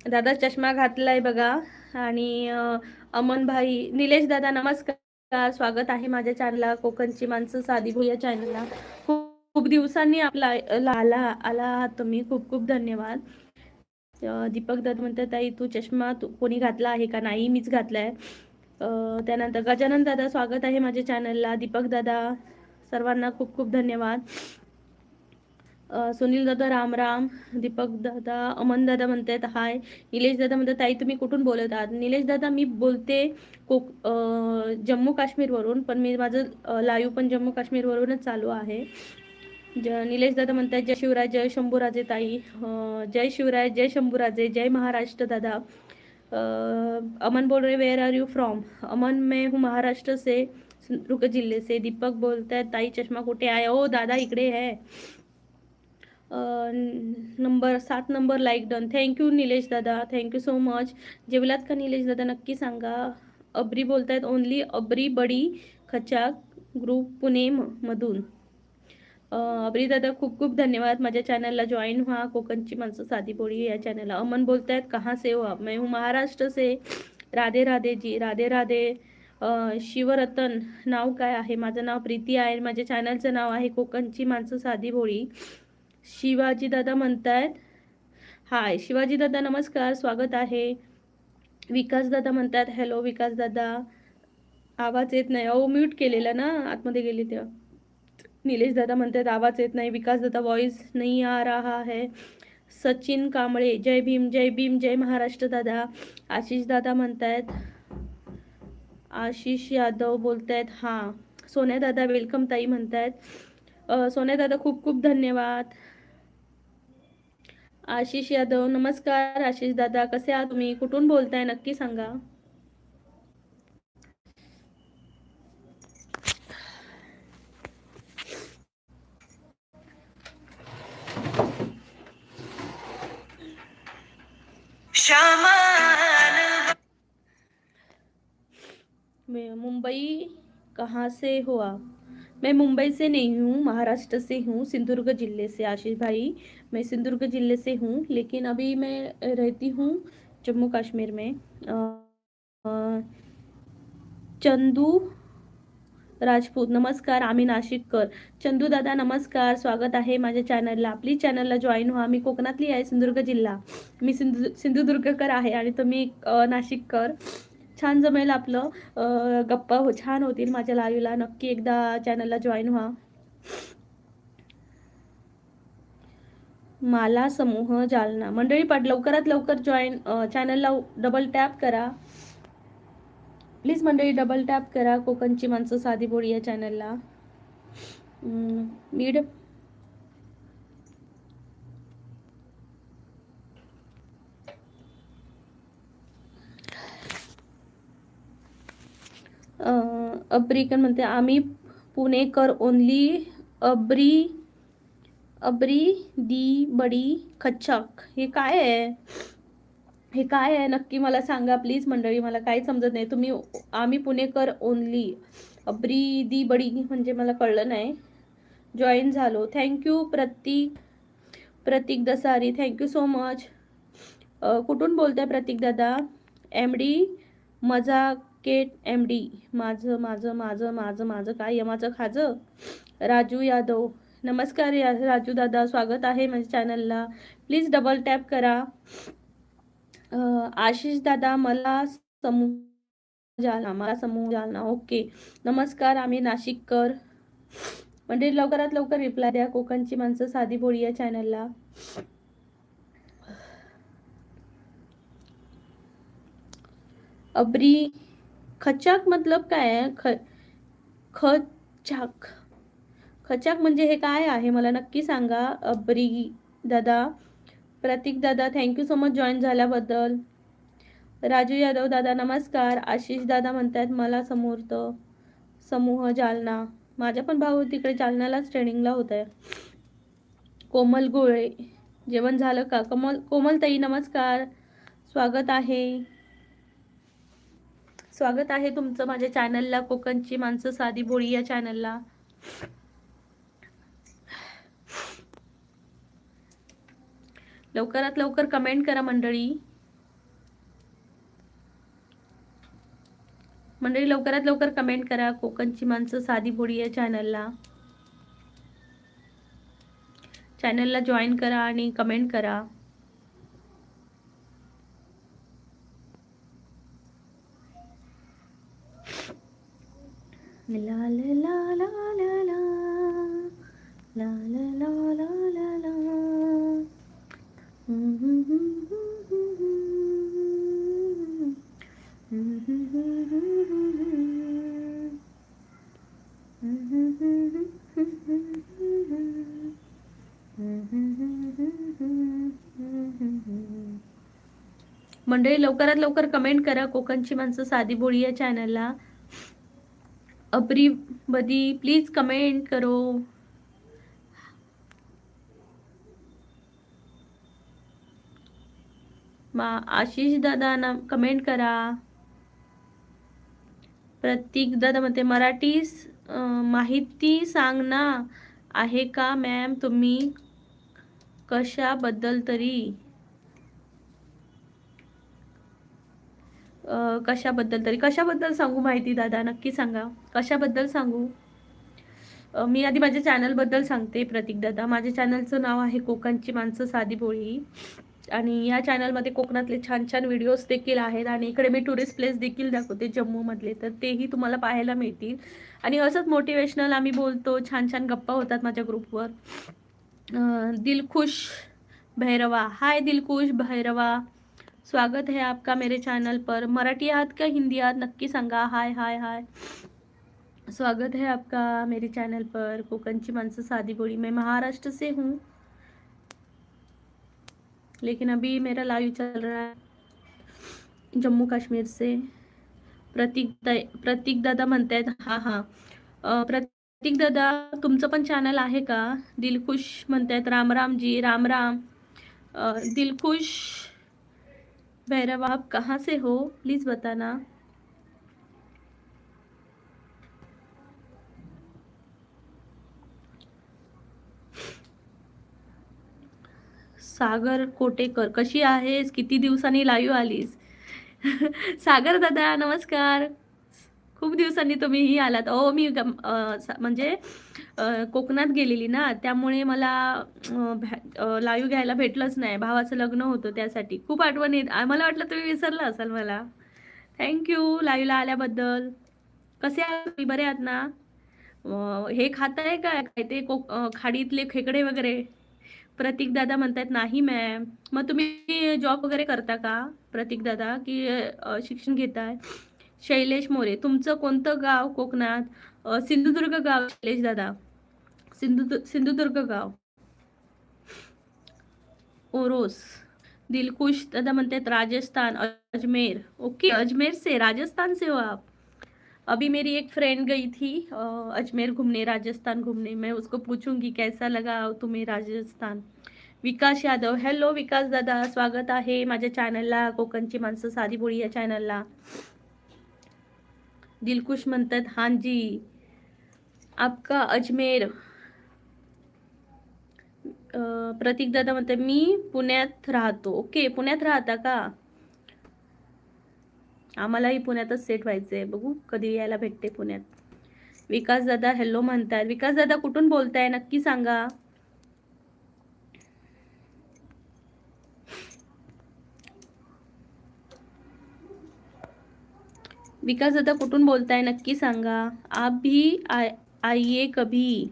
S1: दादा चष्मा घातलाय बघा. आणि अमन भाई, निलेश दादा नमस्कार, स्वागत आहे माझ्या चॅनलला, कोकणची माणसं साधी भू या चॅनलला. खूप दिवसांनी आपला आला आहात तुम्ही, खूप खूप धन्यवाद. दीपक दादा म्हणतात ताई तू चष्मा कोणी घातला आहे का? नाही, मीच घातलाय. त्यानंतर गजानन दादा स्वागत आहे माझ्या चॅनलला. दीपक दादा, सर्वांना खूप खूप धन्यवाद. सुनील दादा राम राम. दीपक दादा, अमन दादा म्हणतात हाय. निलेश दादा म्हणतात ताई तुम्ही कुठून बोलत आहात? निलेश दादा मी बोलते जम्मू काश्मीरवरून, पण मी माझं लाईव्ह पण जम्मू काश्मीरवरूनच चालू आहे. निलेश दादा म्हणतात जय शिवराय, जय शंभूराजे ताई. जय शिवराय, जय शंभूराजे, जय महाराष्ट्र दादा. अमन बोल रहे where are you from? Aman मैं हूँ महाराष्ट्र से, सिंधुदुर्ग जिले से. दीपक बोलताय ताई चष्मा कुठे आहे? ओ दादा इकडे आहे. Number 7 number like done. Thank you Nilesh दादा, थँक्यू सो मच. जेवलात का निलेश दादा नक्की सांगा. अबरी बोलतायत ओनली अबरी बडी खचाक ग्रुप पुणे मधून. अबरी दादा खूप खूप धन्यवाद. माझ्या चॅनलला जॉईन व्हा, कोकणची माणसं साधी बोळी या चॅनलला. अमन बोलतायत कहाँ से हो आप? मैं हूँ महाराष्ट्र से. राधे राधे जी, राधे राधे. शिवरतन नाव काय आहे? माझं नाव प्रीती आहे. माझ्या चॅनलचं नाव आहे कोकणची माणसं साधी भोळी. शिवाजी दादा म्हणतायत हाय. शिवाजी दादा नमस्कार, स्वागत आहे. विकास दादा म्हणतात हॅलो. विकास दादा आवाज येत नाही. अहो म्यूट केलेला ना, आतमध्ये गेली तेव्हा. निलेश दादा म्हणतात आवाज येत नाही. विकास दादा वॉइस नहीं आ रहा है. सचिन कांबळे जय भीम, जय भीम, जय महाराष्ट्र दादा. आशिष दादा म्हणतायत, आशिष यादव बोलतायत हां. सोन्या दादा वेलकम ताई म्हणतायत. सोन्या दादा खूप खूप धन्यवाद. आशिष यादव नमस्कार. आशिष दादा कसे आहात तुम्ही? कुठून बोलताय नक्की सांगा. मुंबई कहाँ से हो आप? मैं मुंबई से नहीं हूँ, महाराष्ट्र से हूँ, सिंधुदुर्ग जिले से. आशीष भाई मैं सिंधुदुर्ग जिले से हूँ, लेकिन अभी मैं रहती हूँ जम्मू कश्मीर में. चंदू राजपूत नमस्कार. आम्ही नाशिककर. चंदू दादा नमस्कार, स्वागत आहे माझ्या चॅनलला. प्लीज चॅनलला जॉईन व्हा. मी कोकणातली आहे, सिंधुदुर्ग जिल्हा. मी सिंधुदुर्गकर आहे आणि तुम्ही नाशिककर. छान जमेल आपलं. गप्पा छान होतील माझ्या लाईव्हला. नक्की एकदा चॅनलला जॉईन व्हा. माला समूह जालना. मंडळी लवकरात लवकर जॉईन चॅनलला डबल टॅप करा प्लीज. मंडळी डबल टॅप करा कोकणची माणसं साधी बोळी या चॅनलला. मीड अब्रिकन म्हणते आम्ही पुणेकर ओनली. अब्री दी बडी खच्चक. हे काय आहे? हे काय आहे नक्की मला सांगा प्लीज मंडळी. मला काही समजत नाही. तुम्ही आम्ही पुणेकर ओनली अब्री दी बडी म्हणजे मला कळलं नाही. जॉईन झालो. थँक्यू प्रतीक दसारी, थँक्यू सो मच. कुठून बोलताय प्रतीक दादा? MD मजाकेट MD. माझं माझं माझं माझं माझं काय यमाचं खाजं. राजू यादव नमस्कार. राजू दादा स्वागत आहे माझ्या चॅनलला. प्लीज डबल टॅप करा. आशिष दादा मला समूह जालना. ओके नमस्कार. आम्ही नाशिककर. म्हणजे लवकरात लवकर रिप्लाय द्या कोकणची माणसं साधी भोळी या चॅनलला. अब्री खचाक मतलब काय आहे? खचाक म्हणजे हे काय आहे मला नक्की सांगा. अब्री दादा. प्रतीक दादा थँक्यू सो मच जॉईन झाल्याबद्दल. राजू यादव दादा नमस्कार. आशिष दादा म्हणतात मला समूह जालना. माझा पण भाऊ तिकडे जालन्यालाच ट्रेनिंगला होत आहे. कोमल गोळे जेवण झालं का? कोमल ताई नमस्कार, स्वागत आहे. स्वागत आहे तुमचं माझ्या चॅनलला, कोकणची माणसं साधी भोळी या चॅनलला. लवकरात लवकर कमेंट करा मंडळी. लवकरात लवकर कमेंट करा कोकणची माणसं साधी भोळी या चॅनलला. चॅनलला जॉईन करा आणि कमेंट करा. ला ला ला ला ला ला ला ला ला ला ला. मंडळी लवकरात लवकर कमेंट करा कोकणची माणसं साधी भोळी या चॅनलला. एवरीबडी प्लीज कमेंट करो. आशिष दादा ना कमेंट करा. प्रतीक दादा म्हणते मराठी माहिती सांगना आहे का मॅम तुम्ही कशाबद्दल तरी कशाबद्दल सांगू माहिती दादा नक्की सांगा कशाबद्दल सांगू. मी आधी माझ्या चॅनलबद्दल सांगते. प्रतीक दादा माझ्या चॅनलचं नाव आहे कोकणची माणसं साधी भोळी आणि या चॅनलमध्ये कोकणातले छान छान व्हिडिओज देखील आहेत आणि इकडे मी टुरिस्ट प्लेस देखील दाखवते जम्मूमधले, तर तेही तुम्हाला पाहायला मिळतील. आणि असंच मोटिवेशनल आम्ही बोलतो, छान छान गप्पा होतात माझ्या ग्रुपवर. दिलखुश भैरवा, हाय दिलखुश भैरवा, स्वागत है आपका मेरे चैनल पर. मराठी आहात का हिंदी आहात नक्की सांगा. हाय हाय हाय, स्वागत है आपका मेरे चैनल पर कोकणची माणसं साधी भोळी. मैं महाराष्ट्र से हूँ लेकिन अभी मेरा लाइव चल रहा है जम्मू कश्मीर से. प्रतीक दादा म्हणतायत हा हा. प्रतीक दादा तुमचं पण चॅनल आहे का. दिलखुश म्हणतायत राम राम जी, राम राम. दिलखुश भैरव आप कहाँ से हो प्लीज बताना. सागर कोटेकर कशी आहेस, किती दिवसांनी लाईव्ह आलीस. सागर दादा नमस्कार, खूप दिवसांनी तुम्हीही आलात. मी म्हणजे कोकणात गेलेली ना, त्यामुळे मला लाईव्ह घ्यायला भेटलंच नाही. भावाचं लग्न होतं त्यासाठी खूप आठवण येत. मला वाटलं तुम्ही विसरला असाल मला. थँक्यू लाईव्हला आल्याबद्दल. कसे आहात तुम्ही, बरे आहात ना. हे खाताय काय ते खाडीतले खेकडे वगैरे. प्रतीक दादा म्हणतात नाही मॅम. मग तुम्ही जॉब वगैरे करता का प्रतीक दादा, की शिक्षण घेताय. शैलेश मोरे तुमचं कोणतं गाव कोकणात. सिंधुदुर्ग गाव शैलेश दादा, सिंधुदुर्ग गाव. ओरोस. दिलखुश दादा म्हणतात राजस्थान अजमेर. ओके अजमेर से, राजस्थान से हो आप. अभी मेरी एक फ्रेंड गई थी अजमेर घूमने, राजस्थान घूमने. मैं उसको पूछूंगी कैसा लगा तुम्हें राजस्थान. विकास यादव, हॅलो विकास दादा, स्वागत आहे माझ्या चॅनलला कोकणची माणसं साधी भोळी या चॅनलला. दिलखुश म्हणतात हाँ जी आपका अजमेर. प्रतीक दादा म्हणतात मी पुण्यात राहतो. ओके पुण्यात राहता का. आम्हालाही पुण्यातच सेट व्हायचंय, बघू कधी यायला भेटते पुण्यात. विकास दादा हॅलो म्हणतात. विकास दादा कुठून बोलताय नक्की सांगा. विकास दादा कुठून बोलताय नक्की सांगा. आप भी आइए कभी.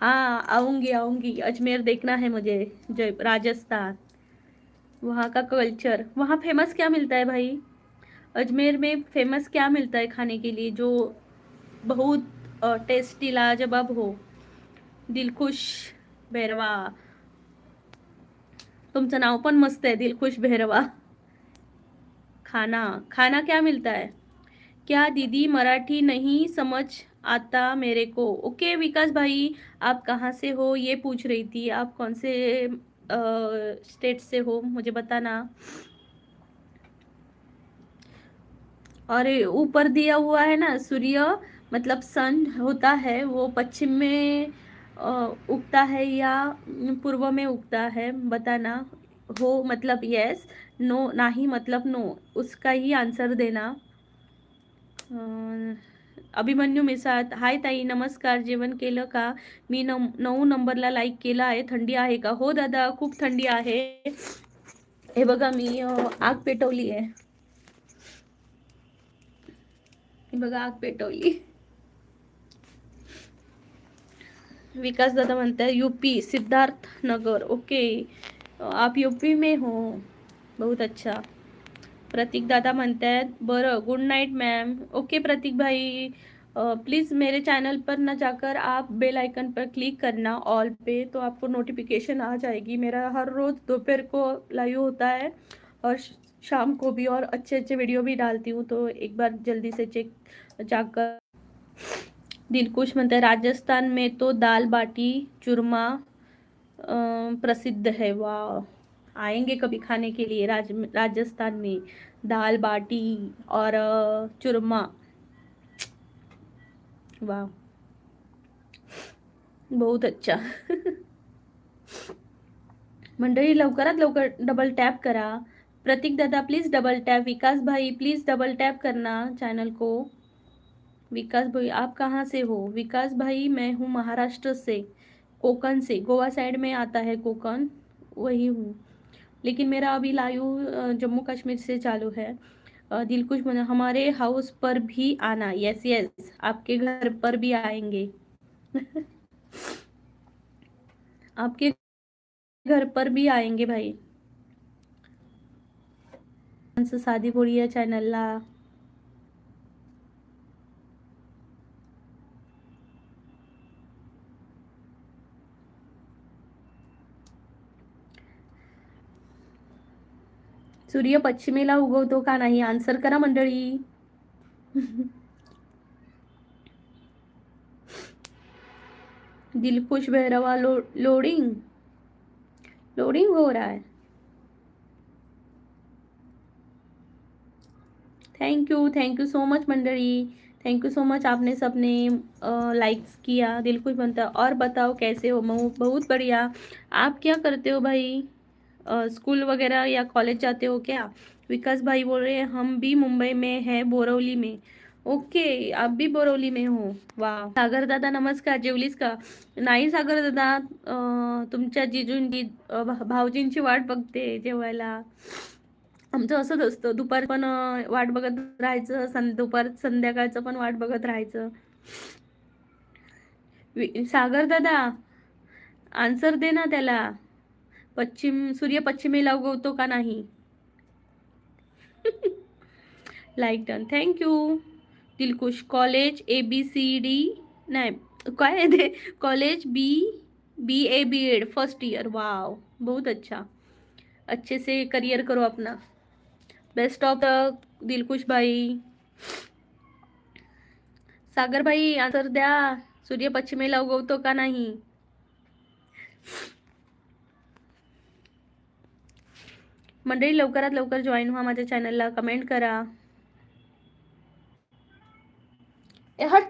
S1: हाँ आऊंगी. अजमेर देखना है मुझे, जय राजस्थान. वहाँ का कल्चर, वहाँ फेमस क्या मिलता है भाई. अजमेर में फेमस क्या मिलता है खाने के लिए जो बहुत टेस्टी लाजवाब हो. दिलखुश भैरवा, तुमचं नाव पण मस्त आहे दिलखुश भैरवा. खाना क्या मिलता है. क्या दीदी मराठी नहीं समझ आता मेरे को. ओके विकास भाई आप कहाँ से हो ये पूछ रही थी. आप कौन से स्टेट से हो मुझे बताना. और ऊपर दिया हुआ है ना, सूर्य मतलब सन होता है वो पश्चिम में उगता है या पूर्व में उगता है, बताना। हो मतलब यस, नो नाही मतलब नो, उसका ही आंसर देना। अभिमन्यू मिसात, हाय ताई नमस्कार, जेवण केलं का? मी 9 नंबरला लाईक केला आहे. थंडी आहे का? हो दादा, खूप थंडी आहे. हे बघा मी आग पेटवली आहे. हे बघा आग पेटवली. विकास दादा म्हणतात यूपी सिद्धार्थ नगर, ओके आप यूपी में हो, बहुत अच्छा. प्रतीक दादा म्हणतात बरं, गुड नाइट मैम, ओके प्रतीक भाई. प्लीज़ मेरे चैनल पर ना जाकर आप बेल आइकन पर क्लिक करना ऑल पे, तो आपको नोटिफिकेशन आ जाएगी. मेरा हर रोज़ दोपहर को लाइव होता है और शाम को भी, और अच्छे अच्छे वीडियो भी डालती हूँ, तो एक बार जल्दी से चेक जाकर. दिलकुश म्हणते राजस्थान में तो दाल बाटी चूरमा प्रसिद्ध है. वाह, आएंगे कभी खाने के लिए राजस्थान में दाल बाटी और चूरमा. वाह, बहुत अच्छा. मंडळी लवकरात लवकर डबल टैप करा. प्रतीक दादा प्लीज डबल टैप, विकास भाई प्लीज डबल टैप करना चैनल को. विकास भाई आप कहाँ से हो? विकास भाई मैं हूँ महाराष्ट्र से, कोकण से, गोवा साइड में आता है कोकण, वही हूँ. लेकिन मेरा अभी लाइव जम्मू कश्मीर से चालू है. दिलकुश मना हमारे हाउस पर भी आना. यस यस, आपके घर पर भी आएंगे. आपके घर पर भी आएंगे भाई. साधी बोळी या चॅनलला. सूर्य पश्चिमेला उगवतो का नाही? आन्सर करा मंडळी. दिलखुश भैरवा लोडिंग लोडिंग हो रहा है. थैंक यू सो मच मंडळी. थैंक यू सो मच, आपने सबने लाइक्स किया. दिलखुश बनता, और बताओ कैसे हो? मैं बहुत बढ़िया. आप क्या करते हो भाई? स्कूल वगैरह या कॉलेज जाते हो क्या? विकास भाई बोल रहे हैं हम भी मुंबई में है, बोरवली में. ओके, आप भी बोरवली में हो. वाह. सागर दादा नमस्कार, जेवलीस का? नाही सागर दादा, तुमच्या जिजूंची भाऊजींची वाट बघते जेवायला. आमचं असंच असतं, दुपार पण वाट बघत राहायचं, दुपार संध्याकाळचं पण वाट बघत राहायचं. सागर दादा आन्सर दे ना त्याला. सूर्य पश्चिमेला उगवतो का नाही? Like done, thank you. Dilkush college ABCD, नाही काय आहे ते, college BA BEd first year. Wow, बहुत अच्छा. अच्छे से करियर करो अपना. बेस्ट ऑफ द दिलकुश भाई. सागर भाई आन्सर द्या, सूर्य पश्चिमेला उगवतो का नाही? मंडळी लवकरात लवकर जॉईन व्हा माझ्या चॅनलला, कमेंट करा. ए हट,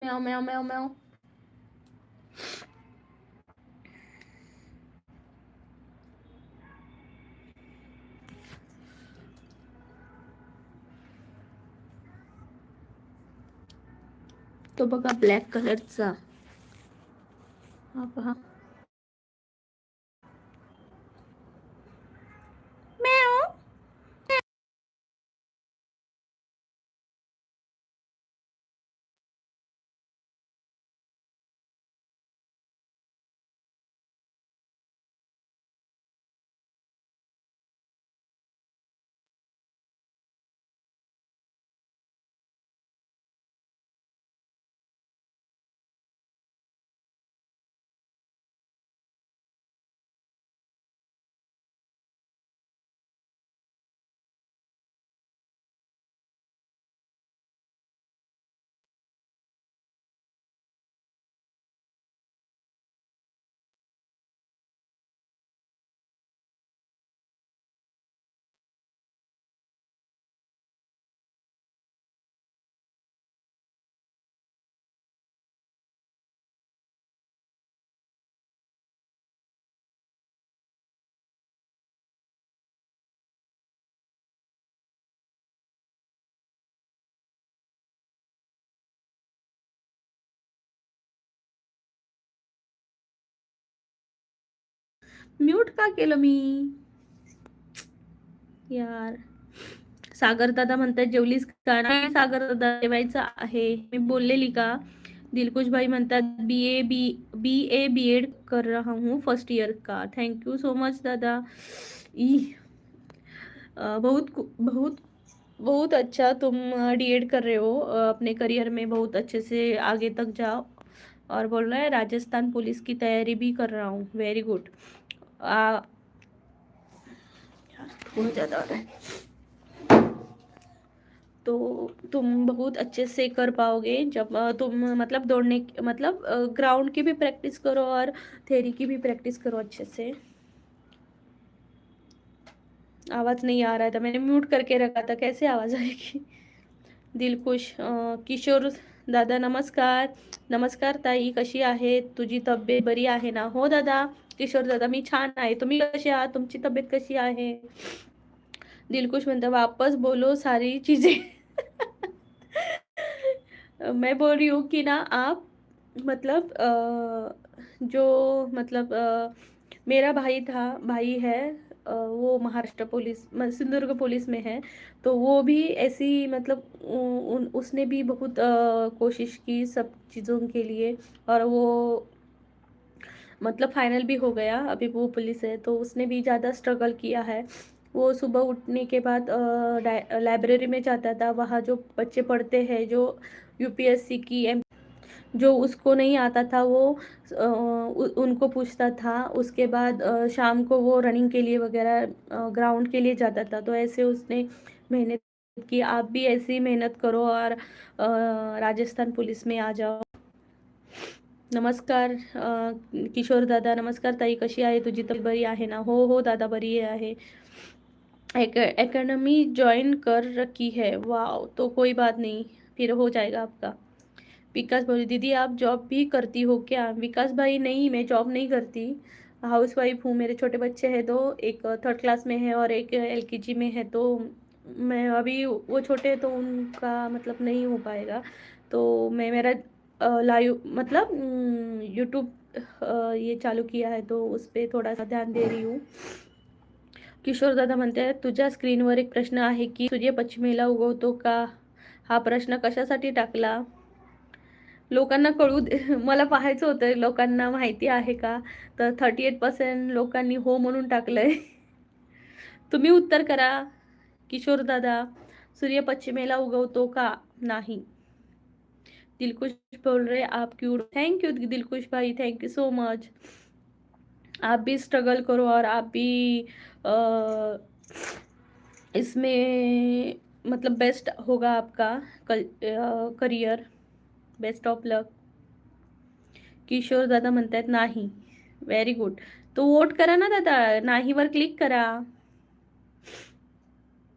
S1: म्याव म्याव म्याव म्याव. तो बघा ब्लॅक कलरचा, हा पहा. म्यूट का केलं मी यार. सागर दादा म्हणतात जेवलीस का? नाही सागर दादा, जेवायचं आहे. मी बोललेली का? दिलकुश भाई म्हणतात बी ए बी एड कर रहा हूँ फर्स्ट ईयर का. थैंक यू सो मच दादा. ई बहुत बहुत बहुत अच्छा तुम डीएड कर रहे हो. अपने करियर में बहुत अच्छे से आगे तक जाओ. और बोल रहा है राजस्थान पुलिस की तैयारी भी कर रहा हूँ. Very good. बहुत ज़्यादा हो रहा है. तो तुम बहुत अच्छे से कर पाओगे जब तुम मतलब दौड़ने मतलब ग्राउंड की भी प्रैक्टिस करो और थेरी की भी प्रैक्टिस करो अच्छे से. आवाज़ नहीं आ रहा था, मैंने म्यूट करके रखा था, कैसे आवाज़ आएगी. दिलखुश किशोर दादा नमस्कार. नमस्कार ताई, कशी आहे? तुझी तब्येत बरी आहे ना? हो दादा. किशोर दादा मी छान आहे. तुम्ही कसे आहात? तुमची तब्येत कशी आहे? दिलखुश म्हणता वापस बोलो सारी चीजें. मैं बोल रही हूँ कि ना आप मतलब जो मतलब मेरा भाई है. वो महाराष्ट्र पुलिस सिंधुदुर्ग पुलिस में है. तो वो भी ऐसी मतलब उसने भी बहुत कोशिश की सब चीज़ों के लिए. और वो मतलब फाइनल भी हो गया. अभी वो पुलिस है तो उसने भी ज़्यादा स्ट्रगल किया है. वो सुबह उठने के बाद लाइब्रेरी में जाता था. वहाँ जो बच्चे पढ़ते हैं जो यूपीएससी की जो उसको नहीं आता था वो उनको पूछता था. उसके बाद शाम को वो रनिंग के लिए वगैरह ग्राउंड के लिए जाता था. तो ऐसे उसने मेहनत की. आप भी ऐसी मेहनत करो और राजस्थान पुलिस में आ जाओ. नमस्कार किशोर दादा. नमस्कार ताई, कशी आहे? तुझी तब्येत बरी आहे ना? हो हो दादा बरी आहे. एकेडमी ज्वाइन कर रखी है. वाह, तो कोई बात नहीं, फिर हो जाएगा आपका. विकास भाई दीदी आप जॉब भी करती हो क्या? विकास भाई नहीं, मैं जॉब नहीं करती, हाउस वाइफ हूँ. मेरे छोटे बच्चे हैं दो, एक थर्ड क्लास में है और एक एलकेजी में है. तो मैं अभी वो छोटे हैं तो उनका मतलब नहीं हो पाएगा. तो मैं मेरा लाइव मतलब यूट्यूब ये चालू किया है तो उस पर थोड़ा सा ध्यान दे रही हूँ. किशोर दादा म्हणते आहेत तुझ्या स्क्रीनवर एक प्रश्न आहे की सूर्य पश्चिमेला उगवतो का? हा प्रश्न कशासाठी टाकला? लोकांना कळू दे. मला पाहायचं होतं लोकांना माहिती आहे का. तर 38% लोकांनी हो म्हणून टाकलंय. तुम्ही उत्तर करा. किशोर दादा सूर्य पश्चिमेला उगवतो का? नाही. दिलकुश बोल रहे आप क्यों. थैंक यू दिलकुश भाई, थैंक यू सो मच. आप भी स्ट्रगल करो और आप भी इसमें मतलब बेस्ट होगा आपका करियर. बेस्ट ऑफ लक. किशोर दादा म्हणतात नाही. Very good. तो वोट करा ना दादा. नाहीवर क्लिक करा.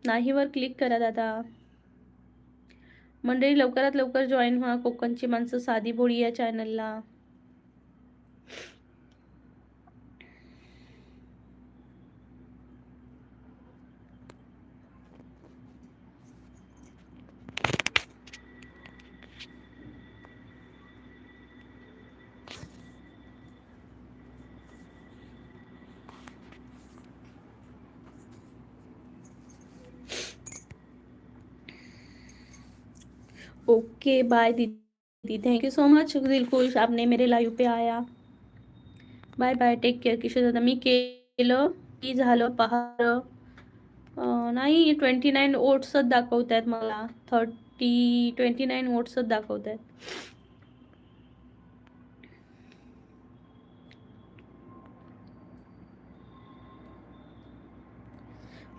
S1: नाहीवर क्लिक करा दादा. मंडळी लवकरात लवकर जॉईन व्हा कोकणची माणसं साधी भोळी या चॅनलला. ओके बाय दीदी. Thank you so much Dilkhush, आपने मेरे लाईव्ह पे आया. Bye bye, take care. Kishore दादा मी केलं की झालं पहा. नाही 29 वोट्सच दाखवत आहेत मला. 29 वोट्सच दाखवत आहेत.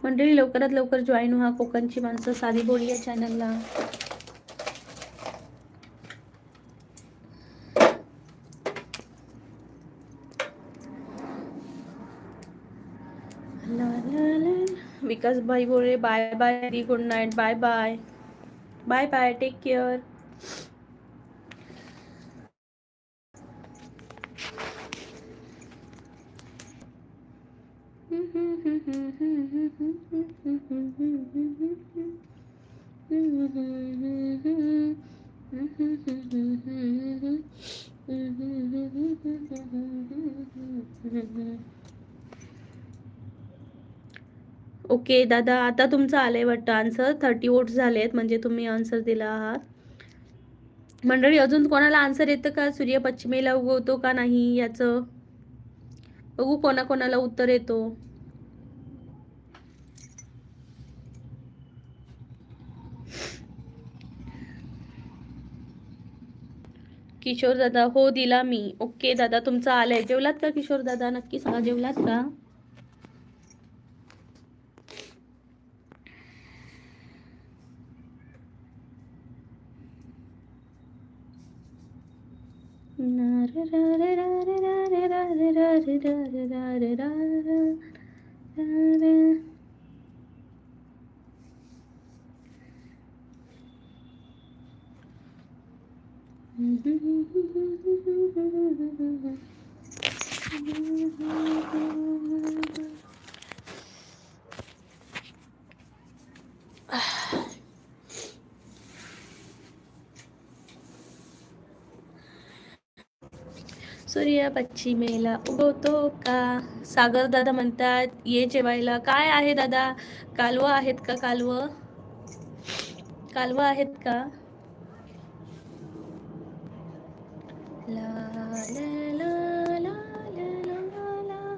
S1: मंडळी लवकरात लवकर जॉईन व्हा कोकणची माणसं साधी बोली या चॅनलला. विकास भाई बोल रहे bye bye, good night. Bye bye. Bye bye, take care. Okay दादा, आता तुमचं आलंय वाटतं आन्सर. 30 वोट्स झालेत, म्हणजे तुम्ही आन्सर दिला आहात. मंडळी, अजून कोणाला आन्सर येतं का? सूर्य पश्चिमेला उगवतो का नाही याचं बघू, कोणाकोणाला उत्तर येतो. किशोर दादा, हो दिला मी. ओके दादा, तुमचं आलंय. जेवलात का किशोर दादा? नक्की सांगा, जेवलात का? सूर्य पश्चिमेला उगवतो का? सागर दादा म्हणतात ये जेवायला. काय आहे दादा? कालवं आहेत का? कालवं आहेत का? ला ला ला ला ला ला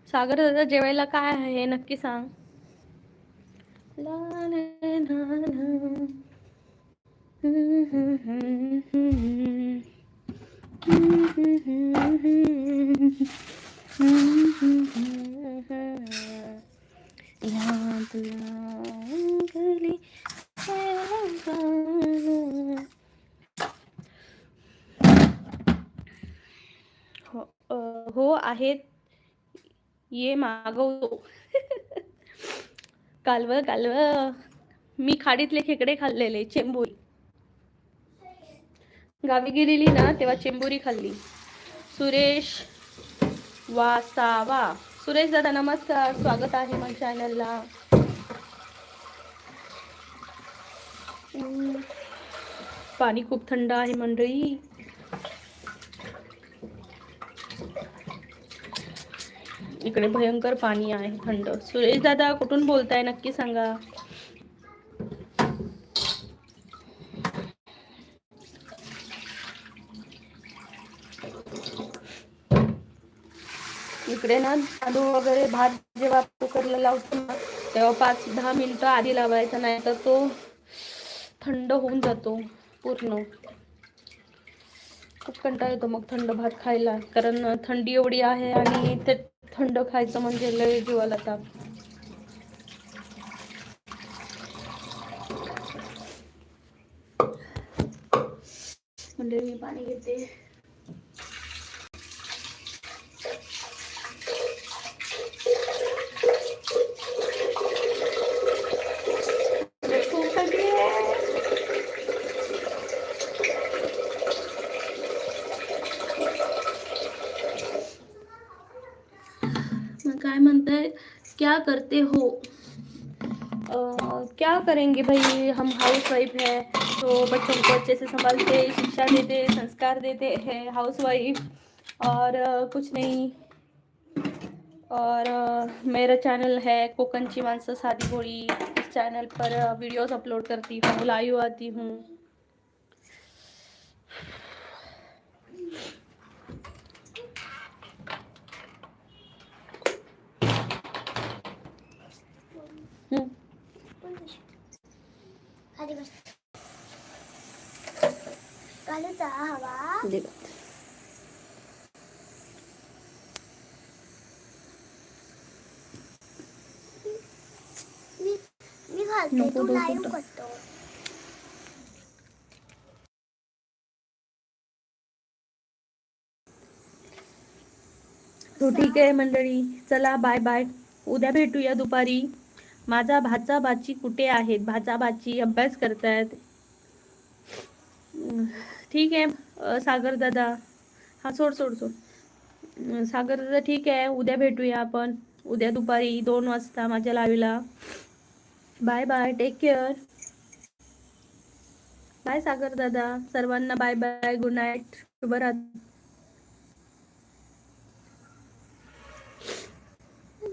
S1: सागर दादा, जेवायला काय आहे नक्की सांग. ला ला ला ला. याद लागली हो आहेत, ये मागवतो. कालवं कालवं, मी खाडीतले खेकडे खाल्लेले, चेंबुरी. गावी गेलेली ना तेव्हा चेंबुरी खाल्ली. सुरेश वासावा, सुरेश दादा नमस्कार, स्वागत आहे माझ्या चॅनलला. पाणी खूप थंड आहे मंडळी. इकडे भयंकर पाणी आहे थंड. सुरेश दादा कुठून बोलताय नक्की सांगा. इकडे ना तांदूळ वगैरे भात जेव्हा कुकरला लावतो ना तेव्हा 5-10 मिनिटं आधी लावायचा, नाही तर तो थंड होऊन जातो पूर्ण. खूप कंटाळा येतो मग थंड भात खायला, कारण थंडी एवढी आहे आणि ते थंड खायचं म्हणजे लय जीवाला ताप. म्हणजे मी पाणी घेते. काय म्हणताय, क्या करते हो? क्या करेंगे भाई, हम हाउस वाइफ है तो बच्चों को अच्छे से संभालते, शिक्षा देते, संस्कार देते हैं, हाउस वाइफ, और कुछ नहीं. और मेरा चैनल है कोकणची माणसं साधी भोळी. इस चैनल पर वीडियोस अपलोड करती हूँ, लाइव आती हूँ.
S2: मी घालते, तू लाईव्ह करतो.
S1: तो ठीक आहे मंडळी, चला बाय बाय. उद्या भेटूया दुपारी. माझा भाचा भाची कुठे आहेत? भाचा भाची अभ्यास करतायत. ठीक आहे सागर दादा. हा सोड सोड सोड. सागर दादा ठीक आहे, उद्या भेटूया आपण. उद्या दुपारी 2 वाजता माझ्या लाईव्हला. Bye bye, take care. Bye Sagar दादा, सर्वांना बाय बाय, गुड नाईट, शुभरात्री.